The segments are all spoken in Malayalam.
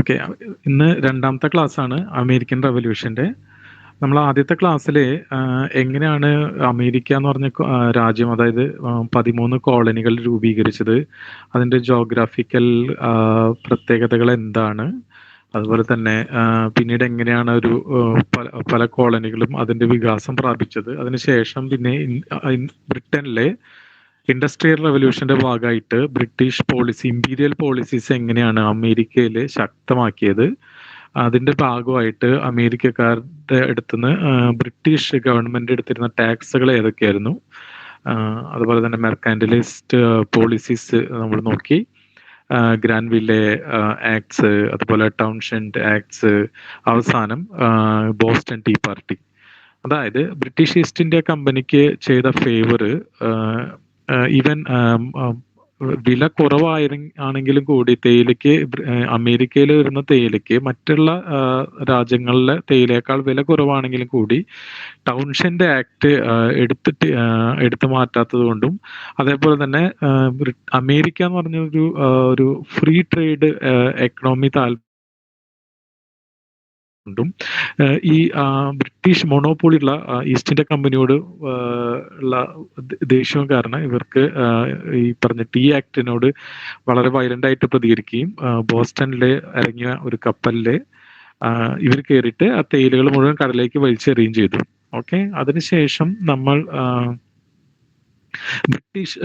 ഓക്കെ. ഇന്ന് രണ്ടാമത്തെ ക്ലാസ്സാണ് അമേരിക്കൻ റവല്യൂഷൻ്റെ. നമ്മൾ ആദ്യത്തെ ക്ലാസ്സിൽ എങ്ങനെയാണ് അമേരിക്ക എന്ന് പറഞ്ഞ രാജ്യം, അതായത് 13 കോളനികൾ രൂപീകരിച്ചത്, അതിൻ്റെ ജോഗ്രാഫിക്കൽ പ്രത്യേകതകൾ എന്താണ്, അതുപോലെ തന്നെ പിന്നീട് എങ്ങനെയാണ് ഒരു പല കോളനികളും അതിൻ്റെ വികാസം പ്രാപിച്ചത്, അതിനുശേഷം പിന്നെ ബ്രിട്ടനിലെ ഇൻഡസ്ട്രിയൽ റവല്യൂഷന്റെ ഭാഗമായിട്ട് ബ്രിട്ടീഷ് പോളിസി, ഇമ്പീരിയൽ പോളിസീസ് എങ്ങനെയാണ് അമേരിക്കയിൽ ശക്തമാക്കിയത്, അതിന്റെ ഭാഗമായിട്ട് അമേരിക്കക്കാരുടെ അടുത്തുനിന്ന് ബ്രിട്ടീഷ് ഗവൺമെന്റ് എടുത്തിരുന്ന ടാക്സുകൾ ഏതൊക്കെയായിരുന്നു, അതുപോലെ തന്നെ മെർക്കാൻഡലിസ്റ്റ് പോളിസീസ് നമ്മൾ നോക്കി, ഗ്രാൻവില്ലെ ആക്ട്സ്, അതുപോലെ ടൗൺഷെൻഡ് ആക്ട്സ്, അവസാനം ബോസ്റ്റൺ ടീ പാർട്ടി. അതായത് ബ്രിട്ടീഷ് ഈസ്റ്റ് ഇന്ത്യ കമ്പനിക്ക് ചെയ്ത ഫേവർ, ഈവൻ വില കുറവാണെങ്കിലും കൂടി തേയിലയ്ക്ക്, അമേരിക്കയിൽ വരുന്ന തേയിലയ്ക്ക് മറ്റുള്ള രാജ്യങ്ങളിലെ തേയിലയേക്കാൾ വില കുറവാണെങ്കിലും കൂടി ടൗൺഷെൻഡ് ആക്ട് എടുത്തു മാറ്റാത്തത് കൊണ്ടും, അതേപോലെ തന്നെ അമേരിക്ക എന്ന് പറഞ്ഞ ഒരു ഫ്രീ ട്രേഡ് എക്കണോമി ും ഈ ബ്രിട്ടീഷ് മൊണോപ്പൊളി ഉള്ള ഈസ്റ്റ് ഇന്ത്യ കമ്പനിയോട് ഉള്ള ദേഷ്യവും കാരണം ഇവർക്ക് ഈ പറഞ്ഞ ടീ ആക്ടിനോട് വളരെ വയലന്റ് ആയിട്ട് പ്രതികരിക്കുകയും ബോസ്റ്റണിൽ ഇറങ്ങിയ ഒരു കപ്പലിൽ ഇവർ കയറിയിട്ട് ആ തേയിലകൾ മുഴുവൻ കടലിലേക്ക് വലിച്ചെറിയുകയും ചെയ്തു. ഓക്കെ. അതിനുശേഷം നമ്മൾ ബ്രിട്ടീഷ്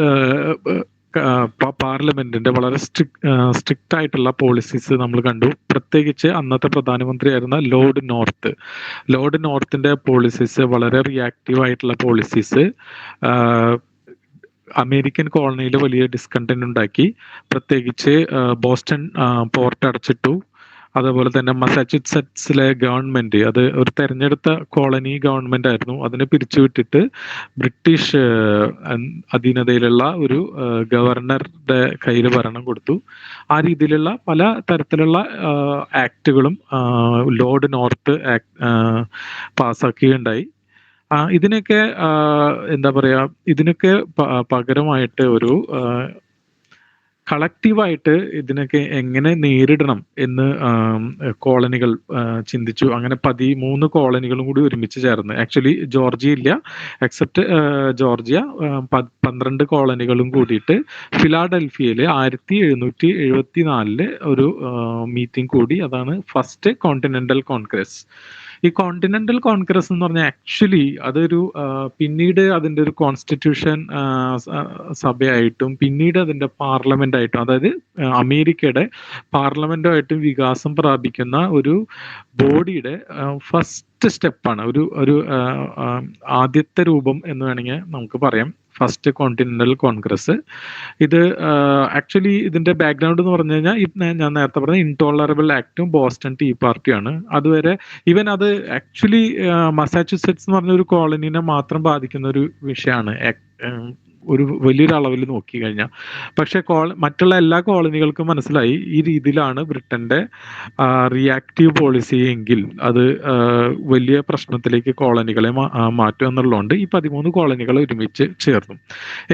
പാർലമെന്റിന്റെ വളരെ സ്ട്രിക്റ്റ് ആയിട്ടുള്ള പോളിസീസ് നമ്മൾ കണ്ടു. പ്രത്യേകിച്ച് അന്നത്തെ പ്രധാനമന്ത്രിയായിരുന്ന ലോർഡ് നോർത്തിന്റെ പോളിസീസ് വളരെ റിയാക്റ്റീവ് ആയിട്ടുള്ള പോളിസീസ് അമേരിക്കൻ കോളനിയിൽ വലിയ ഡിസ്കണ്ടന്റ് ഉണ്ടാക്കി. പ്രത്യേകിച്ച് ബോസ്റ്റൺ പോർട്ട് അടച്ചിട്ടു. അതേപോലെ തന്നെ മസാച്യുസെറ്റ്സിലെ ഗവൺമെന്റ്, അത് ഒരു തെരഞ്ഞെടുത്ത കോളനി ഗവൺമെന്റ് ആയിരുന്നു, അതിനെ പിരിച്ചുവിട്ടിട്ട് ബ്രിട്ടീഷ് അധീനതയിലുള്ള ഒരു ഗവർണറുടെ കയ്യിൽ ഭരണം കൊടുത്തു. ആ രീതിയിലുള്ള പല തരത്തിലുള്ള ആക്ടുകളും ലോർഡ് നോർത്ത് പാസ്സാക്കുകയുണ്ടായി. ഇതിനൊക്കെ എന്താ പറയാ, ഇതിനൊക്കെ പകരമായിട്ട് ഒരു കളക്റ്റീവായിട്ട് ഇതിനൊക്കെ എങ്ങനെ നേരിടണം എന്ന് കോളനികൾ ചിന്തിച്ചു. അങ്ങനെ 13 കോളനികളും കൂടി ഒരുമിച്ച് ചേർന്ന്, ആക്ച്വലി ജോർജിയ ഇല്ല, എക്സെപ്റ്റ് ജോർജിയ, 12 കോളനികളും കൂടിയിട്ട് ഫിലാഡൽഫിയയിൽ 1774 ഒരു മീറ്റിംഗ് കൂടി. അതാണ് ഫസ്റ്റ് കോണ്ടിനെന്റൽ കോൺഗ്രസ്. ഈ കോണ്ടിനെന്റൽ കോൺഗ്രസ് എന്ന് പറഞ്ഞാൽ ആക്ച്വലി അതൊരു പിന്നീട് അതിൻ്റെ ഒരു കോൺസ്റ്റിറ്റ്യൂഷൻ സഭയായിട്ടും പിന്നീട് അതിൻ്റെ പാർലമെന്റ് ആയിട്ടും, അതായത് അമേരിക്കയുടെ പാർലമെന്റുമായിട്ടും വികാസം പ്രാപിക്കുന്ന ഒരു ബോഡിയുടെ ഫസ്റ്റ് സ്റ്റെപ്പാണ്, ഒരു ആദ്യത്തെ രൂപം എന്ന് വേണമെങ്കിൽ നമുക്ക് പറയാം, ഫസ്റ്റ് കോണ്ടിനെന്റൽ കോൺഗ്രസ്. ഇത് ആക്ച്വലി ഇതിന്റെ ബാക്ക്ഗ്രൗണ്ട് എന്ന് പറഞ്ഞു കഴിഞ്ഞാൽ ഞാൻ നേരത്തെ പറഞ്ഞ ഇൻടോളറബിൾ ആക്ടും ബോസ്റ്റൺ ടീ പാർട്ടിയാണ്. അതുവരെ ഈവൻ അത് ആക്ച്വലി മസാച്യുസെറ്റ്സ് എന്ന് പറഞ്ഞ ഒരു കോളനീനെ മാത്രം ബാധിക്കുന്ന ഒരു വിഷയമാണ് ഒരു വലിയൊരു അളവിൽ നോക്കി കഴിഞ്ഞാൽ. പക്ഷെ മറ്റുള്ള എല്ലാ കോളനികൾക്കും മനസ്സിലായി ഈ രീതിയിലാണ് ബ്രിട്ടന്റെ റിയാക്റ്റീവ് പോളിസി എങ്കിൽ അത് വലിയ പ്രശ്നത്തിലേക്ക് കോളനികളെ മാറ്റും എന്നുള്ളതുകൊണ്ട് ഈ 13 കോളനികൾ ഒരുമിച്ച് ചേർന്നു.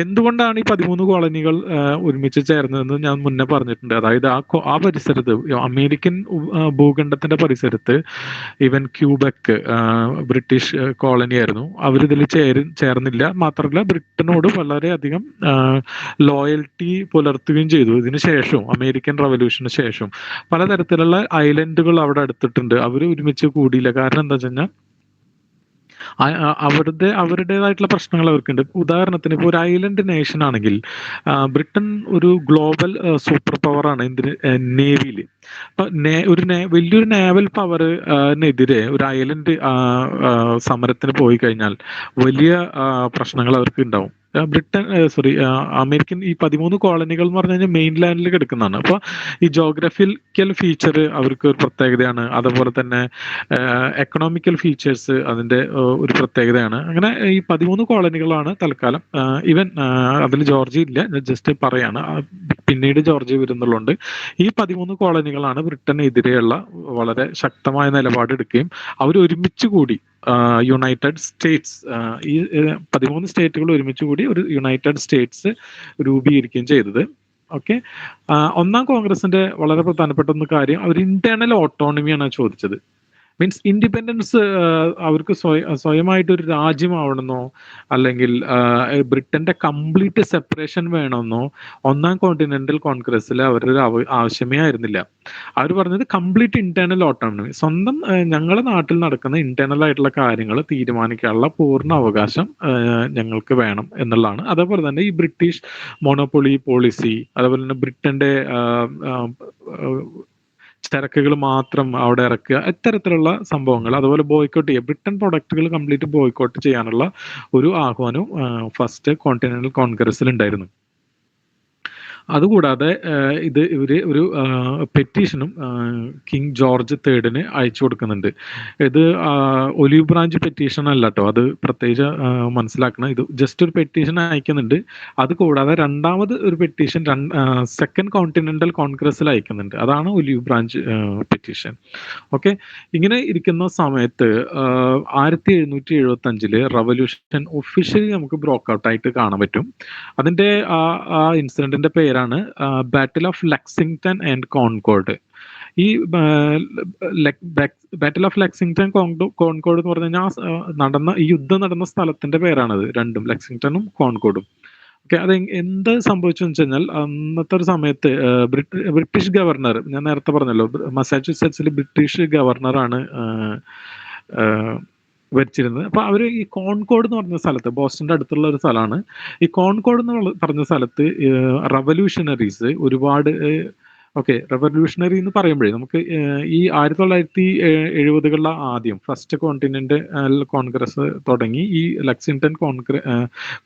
എന്തുകൊണ്ടാണ് ഈ 13 കോളനികൾ ഒരുമിച്ച് ചേർന്നതെന്ന് ഞാൻ മുന്നേ പറഞ്ഞിട്ടുണ്ട്. അതായത് ആ പരിസരത്ത്, അമേരിക്കൻ ഭൂഖണ്ഡത്തിന്റെ പരിസരത്ത്, ഈവൻ ക്യൂബക്ക് ബ്രിട്ടീഷ് കോളനി ആയിരുന്നു, അവരിതിൽ ചേർന്നില്ല. മാത്രമല്ല ബ്രിട്ടനോട് വളരെയധികം ലോയൽറ്റി പുലർത്തുകയും ചെയ്തു. ഇതിനു ശേഷം, അമേരിക്കൻ റവല്യൂഷന് ശേഷം പലതരത്തിലുള്ള ഐലൻഡുകൾ അവിടെ എടുത്തിട്ടുണ്ട്. അവർ ഒരുമിച്ച് കൂടിയില്ല. കാരണം എന്താ വെച്ച് കഴിഞ്ഞാൽ അവരുടേതായിട്ടുള്ള പ്രശ്നങ്ങൾ അവർക്കുണ്ട്. ഉദാഹരണത്തിന് ഇപ്പോൾ ഒരു ഐലൻഡ് നേഷൻ ആണെങ്കിൽ ബ്രിട്ടൻ ഒരു ഗ്ലോബൽ സൂപ്പർ പവറാണ് നേവിയിൽ. അപ്പൊ വലിയൊരു നേവൽ പവറിനെതിരെ ഒരു ഐലൻഡ് സമരത്തിന് പോയി കഴിഞ്ഞാൽ വലിയ പ്രശ്നങ്ങൾ അവർക്ക് ഉണ്ടാവും. അമേരിക്കൻ ഈ 13 കോളനികൾ എന്ന് പറഞ്ഞു കഴിഞ്ഞാൽ മെയിൻലാൻഡിൽ കിടക്കുന്നതാണ്. അപ്പോൾ ഈ ജോഗ്രഫിക്കൽ ഫീച്ചർ അവർക്ക് ഒരു പ്രത്യേകതയാണ്. അതുപോലെ തന്നെ എക്കണോമിക്കൽ ഫീച്ചേഴ്സ് അതിന്റെ ഒരു പ്രത്യേകതയാണ്. അങ്ങനെ ഈ 13 കോളനികളാണ് തൽക്കാലം. ഈവൻ അതിൽ ജോർജിയ ഇല്ല, ജസ്റ്റ് പറയാണ്, പിന്നീട് ജോർജിയ വരുന്നുള്ളതുകൊണ്ട് ഈ 13 കോളനികളാണ് ബ്രിട്ടനെതിരെയുള്ള വളരെ ശക്തമായ നിലപാടെടുക്കുകയും അവർ ഒരുമിച്ച് കൂടി യുണൈറ്റഡ് സ്റ്റേറ്റ്സ്, ഈ 13 സ്റ്റേറ്റുകൾ ഒരുമിച്ച് കൂടി ഒരു യുണൈറ്റഡ് സ്റ്റേറ്റ്സ് രൂപീകരിക്കുകയും ചെയ്തത്. ഓക്കെ. ഒന്നാം കോൺഗ്രസിന്റെ വളരെ പ്രധാനപ്പെട്ട ഒന്ന് കാര്യം, അവർ ഇന്റേണൽ ഓട്ടോണമിയാണ് ചോദിച്ചത്. മീൻസ് ഇൻഡിപെൻഡൻസ്, അവർക്ക് സ്വയമായിട്ട് ഒരു രാജ്യമാവണമെന്നോ അല്ലെങ്കിൽ ബ്രിട്ടന്റെ കംപ്ലീറ്റ് സെപ്പറേഷൻ വേണമെന്നോ ഒന്നാം കോണ്ടിനെന്റൽ കോൺഗ്രസ്സിൽ അവരൊരു ആവശ്യമേ ആയിരുന്നില്ല. അവർ പറഞ്ഞത് കംപ്ലീറ്റ് ഇന്റേണൽ ഓട്ടോണമി, സ്വന്തം ഞങ്ങളുടെ നാട്ടിൽ നടക്കുന്ന ഇന്റേണൽ ആയിട്ടുള്ള കാര്യങ്ങൾ തീരുമാനിക്കാനുള്ള പൂർണ്ണ അവകാശം ഞങ്ങൾക്ക് വേണം എന്നുള്ളതാണ്. അതേപോലെ തന്നെ ഈ ബ്രിട്ടീഷ് മോണോപ്പൊളി പോളിസി, അതേപോലെ തന്നെ ബ്രിട്ടന്റെ ചരക്കുകൾ മാത്രം അവിടെ ഇറക്കുക, ഇത്തരത്തിലുള്ള സംഭവങ്ങൾ, അതുപോലെ ബോയ്ക്കോട്ട് ചെയ്യുക, ബ്രിട്ടൻ പ്രൊഡക്റ്റുകൾ കംപ്ലീറ്റ് ബോയ്ക്കോട്ട് ചെയ്യാനുള്ള ഒരു ആഹ്വാനവും ഫസ്റ്റ് കോണ്ടിനെന്റൽ കോൺഗ്രസിൽ ഉണ്ടായിരുന്നു. അതുകൂടാതെ ഇവര് ഒരു പെറ്റീഷനും കിങ് ജോർജ് III അയച്ചു കൊടുക്കുന്നുണ്ട്. ഇത് ഒലിവ് ബ്രാഞ്ച് പെറ്റീഷൻ അല്ല കേട്ടോ, അത് പ്രത്യേകിച്ച് മനസ്സിലാക്കണം. ഇത് ജസ്റ്റ് ഒരു പെറ്റീഷൻ അയക്കുന്നുണ്ട്. അത് കൂടാതെ രണ്ടാമത് ഒരു പെറ്റീഷൻ സെക്കൻഡ് കോണ്ടിനെന്റൽ കോൺഗ്രസിൽ അയക്കുന്നുണ്ട്. അതാണ് ഒലിവ് ബ്രാഞ്ച് പെറ്റീഷൻ. ഓക്കെ. ഇങ്ങനെ ഇരിക്കുന്ന സമയത്ത് 1775 റവല്യൂഷൻ ഒഫീഷ്യലി നമുക്ക് ബ്രോക്ക് ആയിട്ട് കാണാൻ പറ്റും. അതിന്റെ ആ ഇൻസിഡന്റിന്റെ പേരാണ് battle of Lexington and concord. ഈ ബാറ്റിൽ ഓഫ് ലെക്സിംഗ്ടൺ കോൺകോർഡ് എന്ന് പറഞ്ഞു കഴിഞ്ഞാൽ ഈ യുദ്ധം നടന്ന സ്ഥലത്തിന്റെ പേരാണത് രണ്ടും, ലെക്സിംഗ്ടണും കോൺകോർഡും. ഓക്കെ. അത് എന്ത് സംഭവിച്ചു വെച്ച് കഴിഞ്ഞാൽ, അന്നത്തെ ഒരു സമയത്ത് ബ്രിട്ടീഷ് ഗവർണർ, ഞാൻ നേരത്തെ പറഞ്ഞല്ലോ മസാച്യുസെറ്റ്സിൽ ബ്രിട്ടീഷ് ഗവർണറാണ് ഭരിച്ചിരുന്നത്. അപ്പൊ അവര് ഈ കോൺകോർഡ് എന്ന് പറഞ്ഞ സ്ഥലത്ത്, ബോസ്റ്റന്റെ അടുത്തുള്ള ഒരു സ്ഥലമാണ് ഈ കോൺകോർഡ് എന്ന് പറഞ്ഞ സ്ഥലത്ത്, റവല്യൂഷണറീസ് ഒരുപാട്, ഓക്കെ, റവല്യൂഷണറി എന്ന് പറയുമ്പോഴേ നമുക്ക് ഈ 1970 ആദ്യം ഫസ്റ്റ് കോണ്ടിനെന്റ് കോൺഗ്രസ് തുടങ്ങി ഈ ലെക്സിംഗ്ടൺ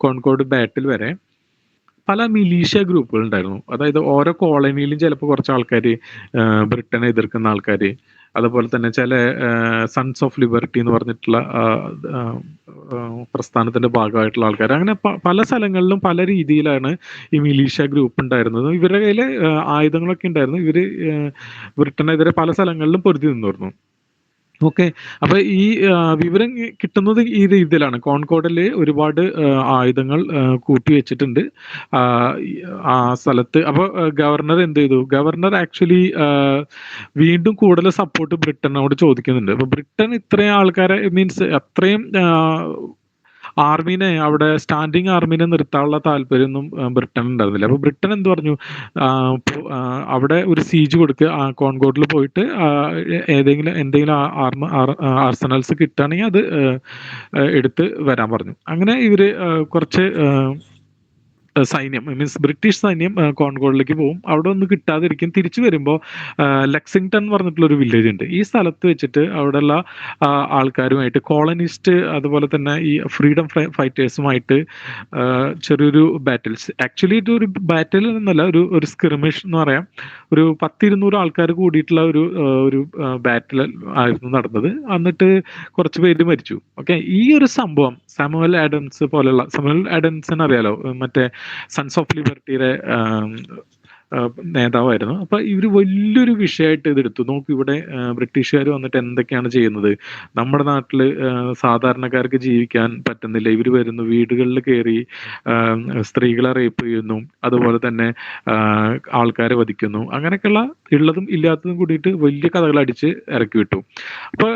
കോൺകോർഡ് ബാറ്റിൽ വരെ പല മിലീഷ്യ ഗ്രൂപ്പുകൾ ഉണ്ടായിരുന്നു. അതായത് ഓരോ കോളനിയിലും ചിലപ്പോൾ കുറച്ച് ആൾക്കാർ ബ്രിട്ടനെ എതിർക്കുന്ന ആൾക്കാർ, അതുപോലെ തന്നെ ചില സൺസ് ഓഫ് ലിബർട്ടി എന്ന് പറഞ്ഞിട്ടുള്ള പ്രസ്ഥാനത്തിന്റെ ഭാഗമായിട്ടുള്ള ആൾക്കാർ, അങ്ങനെ പല സ്ഥലങ്ങളിലും പല രീതിയിലാണ് ഈ മിലീഷ്യ ഗ്രൂപ്പ് ഉണ്ടായിരുന്നത്. ഇവരുടെ കയ്യിൽ ആയുധങ്ങളൊക്കെ ഉണ്ടായിരുന്നു. ഇവര് ബ്രിട്ടനെതിരെ പല സ്ഥലങ്ങളിലും പൊരുതി നിന്നിരുന്നു. ഓക്കെ. അപ്പൊ ഈ വിവരം കിട്ടുന്നത് ഈ രീതിയിലാണ്. കോൺകോർഡിൽ ഒരുപാട് ആയുധങ്ങൾ കൂട്ടിവെച്ചിട്ടുണ്ട് ആ സ്ഥലത്ത്. അപ്പൊ ഗവർണർ എന്ത് ചെയ്തു? ഗവർണർ ആക്ച്വലി വീണ്ടും കൂടുതൽ സപ്പോർട്ട് ബ്രിട്ടനോട് ചോദിക്കുന്നുണ്ട്. അപ്പൊ ബ്രിട്ടൻ ഇത്രയും ആൾക്കാരെ, മീൻസ് അത്രയും ആർമീനെ, അവിടെ സ്റ്റാൻഡിങ് ആർമീനെ നിർത്താനുള്ള താല്പര്യമൊന്നും ബ്രിട്ടൻ ഉണ്ടായിരുന്നില്ല. അപ്പൊ ബ്രിട്ടൻ എന്ത് പറഞ്ഞു, അവിടെ ഒരു സീജ് കൊടുക്കുക, കോൺകോർഡിൽ പോയിട്ട് എന്തെങ്കിലും ആർസണൽസ് കിട്ടുകയാണെങ്കിൽ അത് എടുത്ത് വരാൻ പറഞ്ഞു. അങ്ങനെ ഇവര് കുറച്ച് സൈന്യം, മീൻസ് ബ്രിട്ടീഷ് സൈന്യം കോൺകോർഡിലേക്ക് പോകും. അവിടെ ഒന്നും കിട്ടാതിരിക്കും. തിരിച്ചു വരുമ്പോൾ ലെക്സിംഗ്ടൺ എന്ന് പറഞ്ഞിട്ടുള്ള ഒരു വില്ലേജ് ഉണ്ട്. ഈ സ്ഥലത്ത് വെച്ചിട്ട് അവിടെയുള്ള ആൾക്കാരുമായിട്ട്, കോളനിസ്റ്റ് അതുപോലെ തന്നെ ഈ ഫ്രീഡം ഫൈറ്റേഴ്സുമായിട്ട് ചെറിയൊരു ബാറ്റിൽസ്, ആക്ച്വലി ഇതൊരു ബാറ്റിൽ എന്നല്ല, ഒരു സ്കിർമിഷ് എന്ന് പറയാം, ഒരു 10-200 ആൾക്കാർ കൂടിയിട്ടുള്ള ഒരു ബാറ്റിൽ ആയിരുന്നു നടന്നത്. എന്നിട്ട് കുറച്ച് പേര് മരിച്ചു. ഓക്കെ. ഈ ഒരു സംഭവം സാമുവൽ ആഡംസിനെ അറിയാലോ, മറ്റേ സൺസ് ഓഫ് ലിബർട്ടിയുടെ നേതാവായിരുന്നു. അപ്പൊ ഇവര് വലിയൊരു വിഷയമായിട്ട് ഇതെടുത്തു. നോക്കൂ, ഇവിടെ ബ്രിട്ടീഷുകാർ വന്നിട്ട് എന്തൊക്കെയാണ് ചെയ്യുന്നത്, നമ്മുടെ നാട്ടില് സാധാരണക്കാർക്ക് ജീവിക്കാൻ പറ്റുന്നില്ല, ഇവര് വരുന്നു, വീടുകളിൽ കയറി സ്ത്രീകളെ റേപ്പ് ചെയ്യുന്നു, അതുപോലെ തന്നെ ആൾക്കാരെ വധിക്കുന്നു, അങ്ങനെയൊക്കെയുള്ള ഉള്ളതും ഇല്ലാത്തതും കൂടിയിട്ട് വലിയ കഥകൾ അടിച്ച് ഇറക്കി വിട്ടു. അപ്പൊ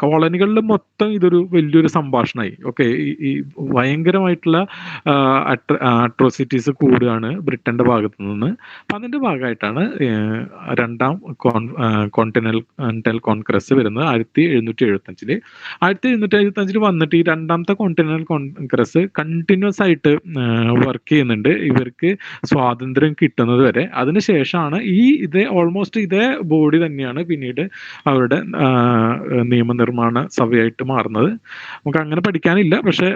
കോളനികളിൽ മൊത്തം ഇതൊരു വലിയൊരു സംഭാഷണമായി. ഓക്കെ. ഈ ഭയങ്കരമായിട്ടുള്ള അട്രോസിറ്റീസ് കൂടുകയാണ് ബ്രിട്ടന്റെ ഭാഗത്തു നിന്ന്. അപ്പൊ അതിന്റെ ഭാഗമായിട്ടാണ് രണ്ടാം കോണ്ടിനെന്റൽ കോൺഗ്രസ് വരുന്നത് 1775. 1775 വന്നിട്ട് ഈ രണ്ടാമത്തെ കോണ്ടിനെന്റൽ കോൺഗ്രസ് കണ്ടിന്യൂസ് ആയിട്ട് വർക്ക് ചെയ്യുന്നുണ്ട്, ഇവർക്ക് സ്വാതന്ത്ര്യം കിട്ടുന്നത് വരെ. അതിനുശേഷമാണ് ഓൾമോസ്റ്റ് ഇതേ ബോഡി തന്നെയാണ് പിന്നീട് അവരുടെ നിയമനിർമ്മാണ സഭയായിട്ട് മാറുന്നത്. നമുക്ക് അങ്ങനെ പഠിക്കാനില്ല, പക്ഷെ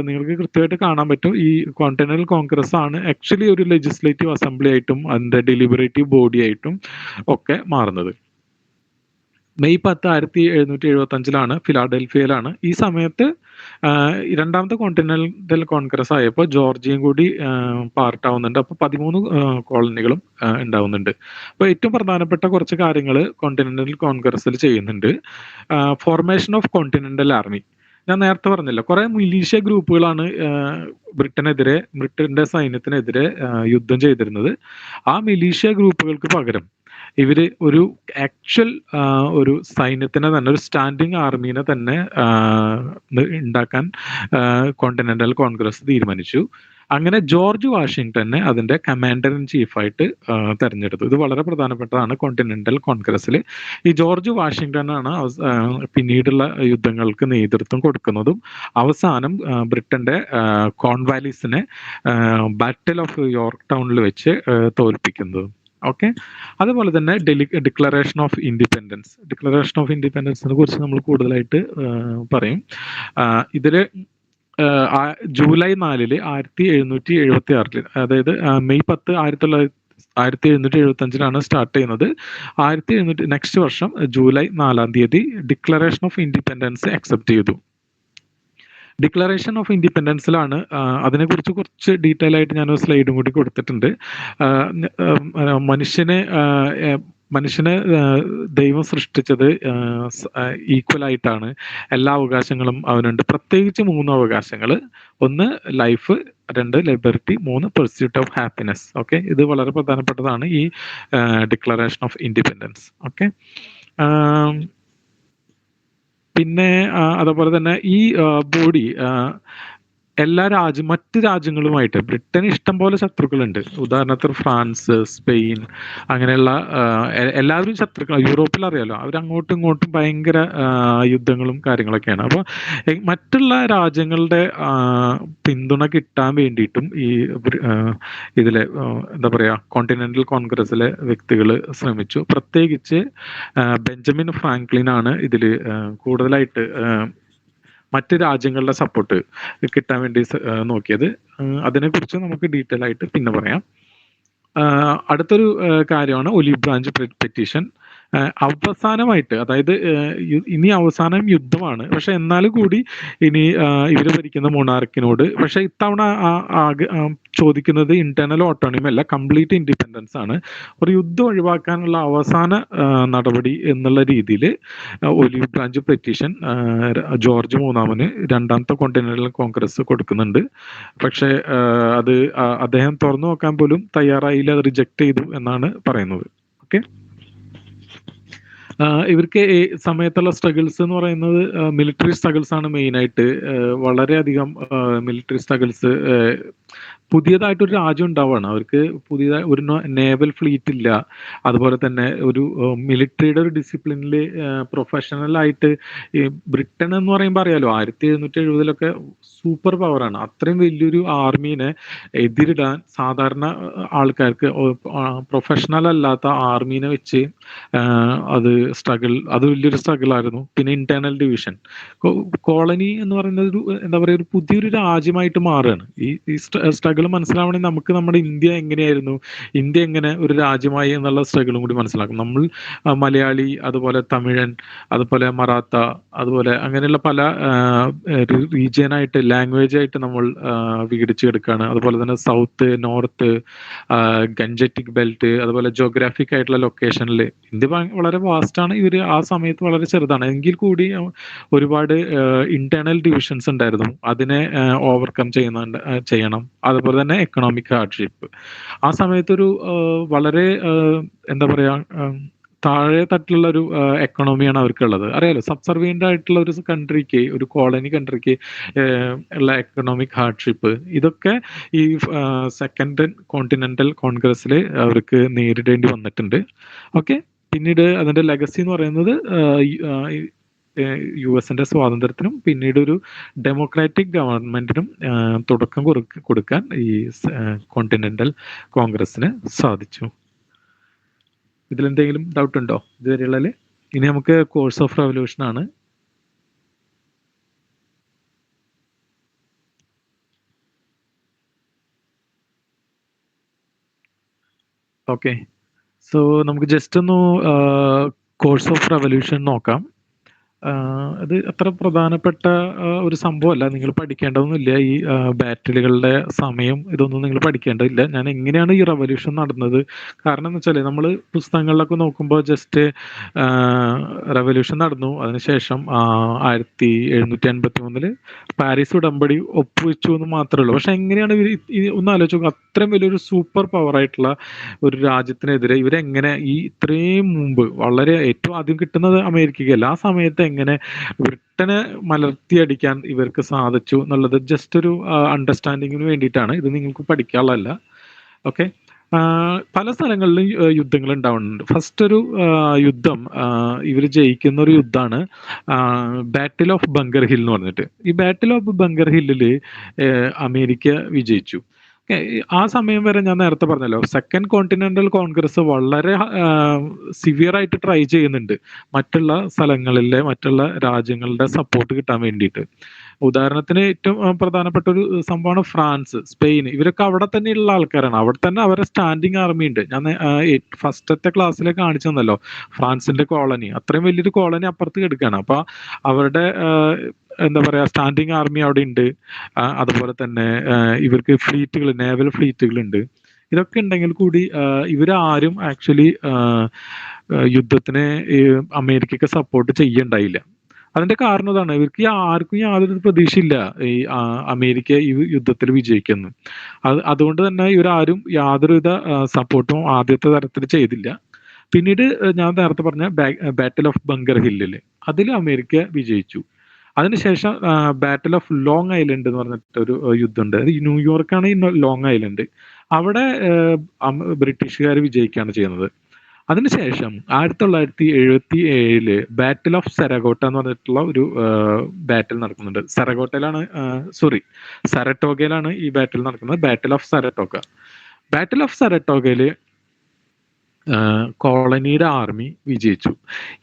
നിങ്ങൾക്ക് കൃത്യമായിട്ട് കാണാൻ പറ്റും. ഈ കോണ്ടിനെന്റൽ കോൺഗ്രസ് ആണ് ആക്ച്വലി ഒരു ലെജിസ്ലേറ്റീവ് അസംബ്ലി ആയിട്ടും അതിന്റെ ഡെലിബറേറ്റീവ് ബോഡി ആയിട്ടും ഒക്കെ മാറുന്നത്. മെയ് 10, 1775 ഫിലാഡൽഫിയയിലാണ്. ഈ സമയത്ത് രണ്ടാമത്തെ കോണ്ടിനെന്റൽ കോൺഗ്രസ് ആയപ്പോൾ ജോർജിയയും കൂടി പാർട്ടാവുന്നുണ്ട്. അപ്പോൾ 13 കോളനികളും ഉണ്ടാവുന്നുണ്ട്. അപ്പോൾ ഏറ്റവും പ്രധാനപ്പെട്ട കുറച്ച് കാര്യങ്ങൾ കോണ്ടിനെന്റൽ കോൺഗ്രസിൽ ചെയ്യുന്നുണ്ട്. Formation of continental army. ഞാൻ നേരത്തെ പറഞ്ഞല്ലോ, കുറെ മിലീഷ്യ ഗ്രൂപ്പുകളാണ് ബ്രിട്ടന്റെ സൈന്യത്തിനെതിരെ യുദ്ധം ചെയ്തിരുന്നത്. ആ മിലീഷ്യ ഗ്രൂപ്പുകൾക്ക് പകരം ഇവര് ഒരു ആക്ച്വൽ ഒരു സൈന്യത്തിനെ തന്നെ, ഒരു സ്റ്റാൻഡിങ് ആർമീനെ തന്നെ ഉണ്ടാക്കാൻ കോണ്ടിനെന്റൽ കോൺഗ്രസ് തീരുമാനിച്ചു. അങ്ങനെ ജോർജ് വാഷിങ്ടനെ അതിന്റെ കമാൻഡർ ഇൻ ചീഫായിട്ട് തെരഞ്ഞെടുത്തു. ഇത് വളരെ പ്രധാനപ്പെട്ടതാണ് കോണ്ടിനെന്റൽ കോൺഗ്രസ്സിൽ. ഈ ജോർജ് വാഷിങ്ടൺ ആണ് പിന്നീടുള്ള യുദ്ധങ്ങൾക്ക് നേതൃത്വം കൊടുക്കുന്നതും അവസാനം ബ്രിട്ടന്റെ കോൺവാലിസിനെ ബാറ്റിൽ ഓഫ് യോർക്ക് ടൗണിൽ വെച്ച് തോൽപ്പിക്കുന്നതും. ഓക്കെ, അതുപോലെ തന്നെ ഡിക്ലറേഷൻ ഓഫ് ഇൻഡിപെൻഡൻസിനെ കുറിച്ച് നമ്മൾ കൂടുതലായിട്ട് പറയും. ഇതില് ജൂലൈ 4 1776, അതായത് മെയ് 10 1775 സ്റ്റാർട്ട് ചെയ്യുന്നത്. നെക്സ്റ്റ് വർഷം July 4 declaration of independence accept ചെയ്തു. ഡിക്ലറേഷൻ ഓഫ് ഇൻഡിപെൻഡൻസിലാണ് അതിനെക്കുറിച്ച് കുറച്ച് ഡീറ്റെയിൽ ആയിട്ട് ഞാനൊരു സ്ലൈഡും കൂടി കൊടുത്തിട്ടുണ്ട്. മനുഷ്യനെ ദൈവം സൃഷ്ടിച്ചത് ഈക്വൽ ആയിട്ടാണ്. എല്ലാ അവകാശങ്ങളും അവനുണ്ട്. പ്രത്യേകിച്ച് 3 അവകാശങ്ങൾ: 1 life, 2 liberty, 3 pursuit of happiness. Okay, ഇത് വളരെ പ്രധാനപ്പെട്ടതാണ് ഈ ഡിക്ലറേഷൻ ഓഫ് ഇൻഡിപെൻഡൻസ്. ഓക്കെ, പിന്നെ അതുപോലെ തന്നെ ഈ ബോഡി മറ്റ് രാജ്യങ്ങളുമായിട്ട് ബ്രിട്ടന് ഇഷ്ടംപോലെ ശത്രുക്കളുണ്ട്. ഉദാഹരണത്തിന് ഫ്രാൻസ്, സ്പെയിൻ, അങ്ങനെയുള്ള എല്ലാവരും ശത്രുക്കൾ. യൂറോപ്പിൽ അറിയാലോ, അവർ അങ്ങോട്ടും ഇങ്ങോട്ടും ഭയങ്കര യുദ്ധങ്ങളും കാര്യങ്ങളൊക്കെയാണ്. അപ്പോൾ മറ്റുള്ള രാജ്യങ്ങളുടെ പിന്തുണ കിട്ടാൻ വേണ്ടിയിട്ടും ഈ ഇതിലെ എന്താ പറയുക, കോണ്ടിനെന്റൽ കോൺഗ്രസിലെ വ്യക്തികൾ ശ്രമിച്ചു. പ്രത്യേകിച്ച് ബെഞ്ചമിൻ ഫ്രാങ്ക്ലിൻ ആണ് ഇതിൽ കൂടുതലായിട്ട് മറ്റ് രാജ്യങ്ങളുടെ സപ്പോർട്ട് കിട്ടാൻ വേണ്ടി നോക്കിയത്. അതിനെക്കുറിച്ച് നമുക്ക് ഡീറ്റെയിൽ ആയിട്ട് പിന്നെ പറയാം. അടുത്തൊരു കാര്യമാണ് ഒലിവ് ബ്രാഞ്ച് പെറ്റീഷൻ. അവസാനമായിട്ട്, അതായത് ഇനി അവസാനം യുദ്ധമാണ്, പക്ഷെ എന്നാലും കൂടി ഇനി ഇവർ ഭരിക്കുന്ന മൊണാർക്കിനോട്, പക്ഷെ ഇത്തവണ ചോദിക്കുന്നത് ഇന്റേണൽ ഓട്ടോണമി അല്ല, കംപ്ലീറ്റ് ഇൻഡിപെൻഡൻസ് ആണ്. ഒരു യുദ്ധം ഒഴിവാക്കാനുള്ള അവസാന നടപടി എന്നുള്ള രീതിയിൽ ഒലിവ് ബ്രാഞ്ച് പെറ്റീഷൻ ജോർജ് 3 രണ്ടാമത്തെ കോണ്ടിനെന്റൽ കോൺഗ്രസ് കൊടുക്കുന്നുണ്ട്. പക്ഷെ അത് അദ്ദേഹം തുറന്നു നോക്കാൻ പോലും തയ്യാറായില്ല, അത് റിജക്ട് ചെയ്തു എന്നാണ് പറയുന്നത്. ഓക്കെ, ഇവർക്ക് സമയത്തുള്ള സ്ട്രഗിൾസ് എന്ന് പറയുന്നത് മിലിറ്ററി സ്ട്രഗിൾസ് ആണ് മെയിനായിട്ട്. വളരെയധികം മിലിറ്ററി സ്ട്രഗിൾസ്. പുതിയതായിട്ടൊരു രാജ്യം ഉണ്ടാവുകയാണ്. അവർക്ക് പുതിയതായി ഒരു നേവൽ ഫ്ലീറ്റ് ഇല്ല. അതുപോലെ തന്നെ ഒരു മിലിറ്ററിയുടെ ഒരു ഡിസിപ്ലിനിൽ പ്രൊഫഷണലായിട്ട് ഈ ബ്രിട്ടൻ എന്ന് പറയുമ്പോൾ അറിയാലോ, 1770 സൂപ്പർ പവറാണ്. അത്രയും വലിയൊരു ആർമീനെ എതിരിടാൻ സാധാരണ ആൾക്കാർക്ക്, പ്രൊഫഷണൽ അല്ലാത്ത ആർമീനെ വെച്ച് അത് വലിയൊരു സ്ട്രഗിൾ ആയിരുന്നു. പിന്നെ ഇന്റേണൽ ഡിവിഷൻ, കോളനി എന്ന് പറയുന്നത് ഒരു എന്താ പറയുക, ഒരു പുതിയൊരു രാജ്യമായിട്ട് മാറുകയാണ്. ഈ സ്ട്രഗിൾ മനസ്സിലാവണമെങ്കിൽ നമുക്ക് നമ്മുടെ ഇന്ത്യ എങ്ങനെയായിരുന്നു, ഇന്ത്യ എങ്ങനെ ഒരു രാജ്യമായി എന്നുള്ള സ്ട്രഗിളും കൂടി മനസ്സിലാക്കും. നമ്മൾ മലയാളി, അതുപോലെ തമിഴൻ, അതുപോലെ മറാത്ത, അതുപോലെ അങ്ങനെയുള്ള പല റീജിയനായിട്ട്, ലാംഗ്വേജ് ആയിട്ട് നമ്മൾ വിഘടിച്ചെടുക്കുകയാണ്. അതുപോലെ തന്നെ സൗത്ത്, നോർത്ത്, ഗഞ്ചറ്റിക് ബെൽറ്റ്, അതുപോലെ ജോഗ്രാഫിക് ആയിട്ടുള്ള ലൊക്കേഷനിൽ ഇന്ത്യ വളരെ വാസ്റ്റാണ്. ഇവർ ആ സമയത്ത് വളരെ ചെറുതാണ്. എങ്കിൽ കൂടി ഒരുപാട് ഇന്റേണൽ ഡിവിഷൻസ് ഉണ്ടായിരുന്നു. അതിനെ ഓവർകം ചെയ്യണം. അതുപോലെ തന്നെ എക്കണോമിക് ഹാർഡ്ഷിപ്പ്. ആ സമയത്തൊരു വളരെ എന്താ പറയാ, താഴെ തട്ടിലുള്ള ഒരു എക്കണോമിയാണ് അവർക്കുള്ളത്. അറിയാലോ, സബ്സർവിയന്റ് ആയിട്ടുള്ള ഒരു കൺട്രിക്ക്, ഒരു കോളനി കൺട്രിക്ക് ഉള്ള എക്കണോമിക് ഹാർഡ്ഷിപ്പ്, ഇതൊക്കെ ഈ സെക്കൻഡ് കോണ്ടിനെന്റൽ കോൺഗ്രസ്സിൽ അവർക്ക് നേരിടേണ്ടി വന്നിട്ടുണ്ട്. ഓക്കെ, പിന്നീട് അതിന്റെ ലെഗസി എന്ന് പറയുന്നത് US സ്വാതന്ത്ര്യത്തിനും പിന്നീട് ഒരു ഡെമോക്രാറ്റിക് ഗവൺമെന്റിനും തുടക്കം കൊടുക്കാൻ ഈ കോണ്ടിനെന്റൽ കോൺഗ്രസിന് സാധിച്ചു. ഇതിലെന്തെങ്കിലും ഡൗട്ട് ഉണ്ടോ ഇതുവരെയുള്ളതിൽ? ഇനി നമുക്ക് കോഴ്സ് ഓഫ് റെവല്യൂഷൻ ആണ്. ഓക്കെ, സോ നമുക്ക് ജസ്റ്റ് ഒന്ന് കോഴ്സ് ഓഫ് റെവല്യൂഷൻ നോക്കാം. അത് അത്ര പ്രധാനപ്പെട്ട ഒരു സംഭവമല്ല. നിങ്ങൾ പഠിക്കേണ്ടതൊന്നുമില്ല. ഈ ബാറ്റിലുകളുടെ സമയം ഇതൊന്നും നിങ്ങൾ പഠിക്കേണ്ടതില്ല. ഞാൻ എങ്ങനെയാണ് ഈ റവല്യൂഷൻ നടന്നത്, കാരണം എന്ന് വെച്ചാൽ നമ്മൾ പുസ്തകങ്ങളിലൊക്കെ നോക്കുമ്പോൾ ജസ്റ്റ് റവല്യൂഷൻ നടന്നു, അതിനുശേഷം 1753 പാരീസ് ഉടമ്പടി ഒപ്പുവെച്ചു എന്ന് മാത്രമേ ഉള്ളൂ. പക്ഷെ എങ്ങനെയാണ് ഇവർ ഒന്ന് ആലോചിച്ച് നോക്കുക, അത്രയും വലിയൊരു സൂപ്പർ പവർ ആയിട്ടുള്ള ഒരു രാജ്യത്തിനെതിരെ ഇവരെങ്ങനെ ഈ ഇത്രയും മുമ്പ് വളരെ ഏറ്റവും ആദ്യം കിട്ടുന്നത് അമേരിക്കയ്ക്കല്ല, ആ സമയത്ത് എങ്ങനെ ബ്രിട്ടനെ മലർത്തിയടിക്കാൻ ഇവർക്ക് സാധിച്ചു എന്നുള്ളത് ജസ്റ്റ് ഒരു അണ്ടർസ്റ്റാൻഡിങ്ങിന് വേണ്ടിയിട്ടാണ്. ഇത് നിങ്ങൾക്ക് പഠിക്കാനുള്ളതല്ല. ഓക്കെ. പല സ്ഥലങ്ങളിലും യുദ്ധങ്ങൾ ഉണ്ടാവുന്നുണ്ട്. ഫസ്റ്റ് ഒരു യുദ്ധം ഇവർ ജയിക്കുന്ന ഒരു യുദ്ധമാണ് ബാറ്റിൽ ഓഫ് ബങ്കർ ഹിൽ എന്ന് പറഞ്ഞിട്ട്. ഈ ബാറ്റിൽ ഓഫ് ബങ്കർ ഹില്ലിൽ അമേരിക്ക വിജയിച്ചു. ആ സമയം വരെ ഞാൻ നേരത്തെ പറഞ്ഞല്ലോ, സെക്കൻഡ് കോണ്ടിനെന്റൽ കോൺഗ്രസ് വളരെ സിവിയർ ആയിട്ട് ട്രൈ ചെയ്യുന്നുണ്ട് മറ്റുള്ള സ്ഥലങ്ങളിലെ മറ്റുള്ള രാജ്യങ്ങളുടെ സപ്പോർട്ട് കിട്ടാൻ വേണ്ടിയിട്ട്. ഉദാഹരണത്തിന് ഏറ്റവും പ്രധാനപ്പെട്ട ഒരു സംഭവമാണ് ഫ്രാൻസ്, സ്പെയിൻ. ഇവരൊക്കെ അവിടെ തന്നെയുള്ള ആൾക്കാരാണ്. അവിടെ തന്നെ അവരെ സ്റ്റാൻഡിങ് ആർമി ഉണ്ട്. ഞാൻ ഫസ്റ്റത്തെ ക്ലാസ്സിലെ കാണിച്ചു തന്നല്ലോ, ഫ്രാൻസിന്റെ കോളനി, അത്രയും വലിയൊരു കോളനി അപ്പുറത്ത് കിടക്കുകയാണ്. അപ്പൊ അവരുടെ എന്താ പറയാ, സ്റ്റാൻഡിങ് ആർമി അവിടെ ഉണ്ട്. അതുപോലെ തന്നെ ഇവർക്ക് ഫ്ലീറ്റുകൾ, നേവൽ ഫ്ലീറ്റുകൾ ഉണ്ട്. ഇതൊക്കെ ഉണ്ടെങ്കിൽ കൂടി ഇവരാരും ആക്ച്വലി യുദ്ധത്തിന് അമേരിക്കക്ക് സപ്പോർട്ട് ചെയ്യണ്ടായില്ല. അതിന്റെ കാരണം ഇതാണ്, ഇവർക്ക് ആർക്കും യാതൊരു പ്രതീക്ഷയില്ല ഈ അമേരിക്ക ഈ യുദ്ധത്തിൽ വിജയിക്കുന്നു. അതുകൊണ്ട് തന്നെ ഇവരാരും യാതൊരുവിധ സപ്പോർട്ടും ആദ്യത്തെ തരത്തിൽ ചെയ്തില്ല. പിന്നീട് ഞാൻ നേരത്തെ പറഞ്ഞ ബാറ്റിൽ ഓഫ് ബങ്കർ ഹില്ലിൽ അതിൽ അമേരിക്ക വിജയിച്ചു. അതിനുശേഷം ബാറ്റിൽ ഓഫ് ലോങ് ഐലൻഡ് എന്ന് പറഞ്ഞിട്ട് ഒരു യുദ്ധമുണ്ട്. അത് ന്യൂയോർക്കാണ് ഈ ലോങ് ഐലൻഡ്. അവിടെ ബ്രിട്ടീഷുകാർ വിജയിക്കുകയാണ് ചെയ്യുന്നത്. അതിനുശേഷം 1977 ബാറ്റിൽ ഓഫ് സെറഗോട്ട എന്ന് പറഞ്ഞിട്ടുള്ള ഒരു ബാറ്റിൽ നടക്കുന്നുണ്ട്. സരട്ടോഗയിലാണ് ഈ ബാറ്റിൽ നടക്കുന്നത്. Battle of Saratoga. Battle of സരട്ടോഗയില് കോളനിയുടെ ആർമി വിജയിച്ചു.